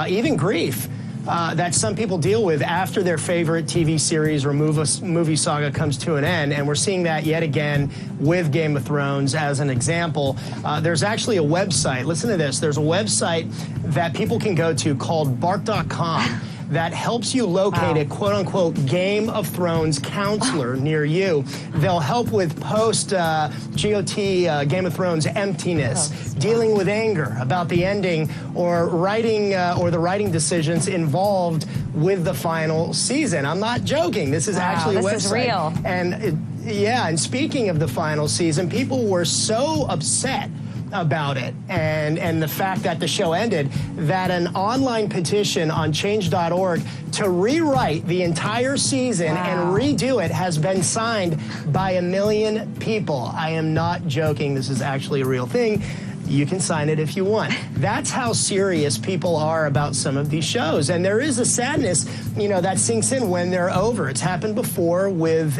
even grief, that some people deal with after their favorite TV series or movie saga comes to an end, and we're seeing that yet again with Game of Thrones as an example. There's actually a website, listen to this, there's a website that people can go to called bark.com that helps you locate a quote-unquote Game of Thrones counselor near you. They'll help with post-GOT Game of Thrones emptiness, dealing with anger about the ending, or writing or the writing decisions involved with the final season. I'm not joking. This is actually a website. This is real. And and speaking of the final season, people were so upset about it and the fact that the show ended that an online petition on change.org to rewrite the entire season and redo it has been signed by 1 million people. I am not joking. This is actually a real thing. You can sign it if you want. That's how serious people are about some of these shows. And there is a sadness, that sinks in when they're over. It's happened before with,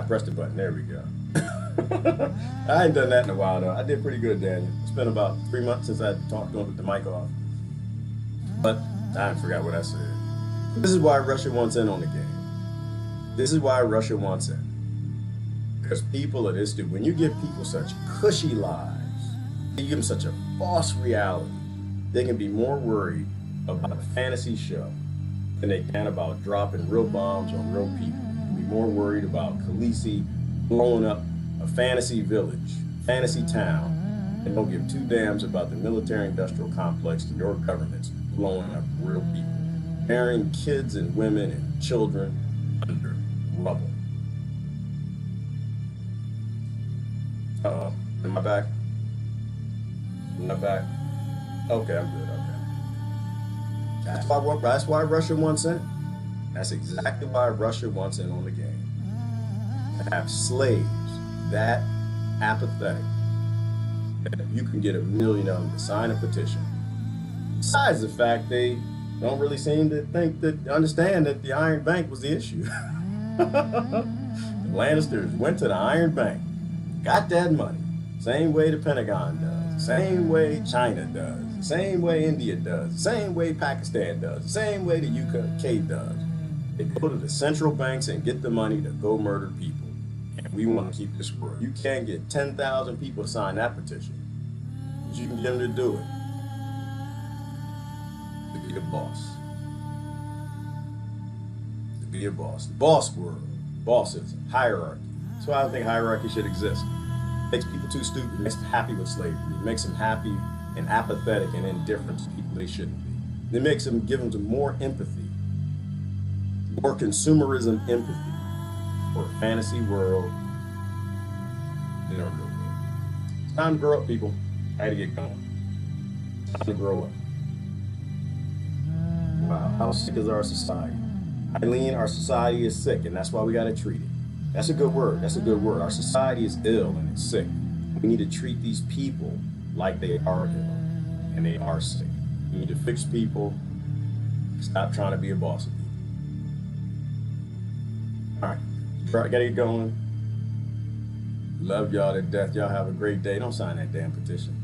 Press the button. There we go. I ain't done that in a while, though. I did pretty good, Daniel. It's been about 3 months since I talked to him with the mic off. But I forgot what I said. This is why Russia wants in on the game. This is why Russia wants in. Because people are this dude. When you give people such cushy lives, you give them such a false reality, they can be more worried about a fantasy show than they can about dropping real bombs on real people. They can be more worried about Khaleesi blowing up a fantasy village, fantasy town, and don't give two damns about the military-industrial complex to your governments blowing up real people, burying kids and women and children under rubble. Am I back? Am I back? Okay, I'm good. Okay. That's why Russia wants in. That's exactly why Russia wants in on the game. To have slaves that apathetic that you can get 1 million of them to sign a petition. Besides the fact they don't really seem to understand that the Iron Bank was the issue. The Lannisters went to the Iron Bank, got that money, same way the Pentagon does, same way China does, same way India does, same way Pakistan does, same way the UK does. They go to the central banks and get the money to go murder people. And we want to keep this world. You can't get 10,000 people to sign that petition, but you can get them to do it. To be a boss. To be a boss. The boss world. Bossism. Hierarchy. That's why I think hierarchy should exist. It makes people too stupid. It makes them happy with slavery. It makes them happy and apathetic and indifferent to people they shouldn't be. It makes them, give them more empathy. More consumerism empathy for a fantasy world in our real world. It's time to grow up, people. I had to get going. It's time to grow up. Wow, how sick is our society? Eileen, our society is sick, and that's why we got to treat it. That's a good word. That's a good word. Our society is ill and it's sick. We need to treat these people like they are ill and they are sick. We need to fix people. Stop trying to be a boss of people. All right, gotta get going. Love y'all to death. Y'all have a great day. Don't sign that damn petition.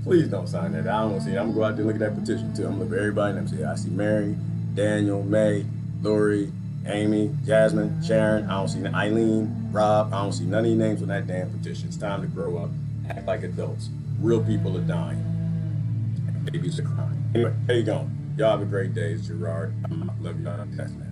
Please don't sign that. I don't want to see it. I'm gonna go out there and look at that petition too. I'm gonna look at everybody and I'm say, I see Mary, Daniel, May, Lori, Amy, Jasmine, Sharon. I don't see Eileen, Rob. I don't see none of your names on that damn petition. It's time to grow up, act like adults. Real people are dying. And babies are crying. Anyway, there you go. Y'all have a great day. It's Gerard. Love y'all to death, man.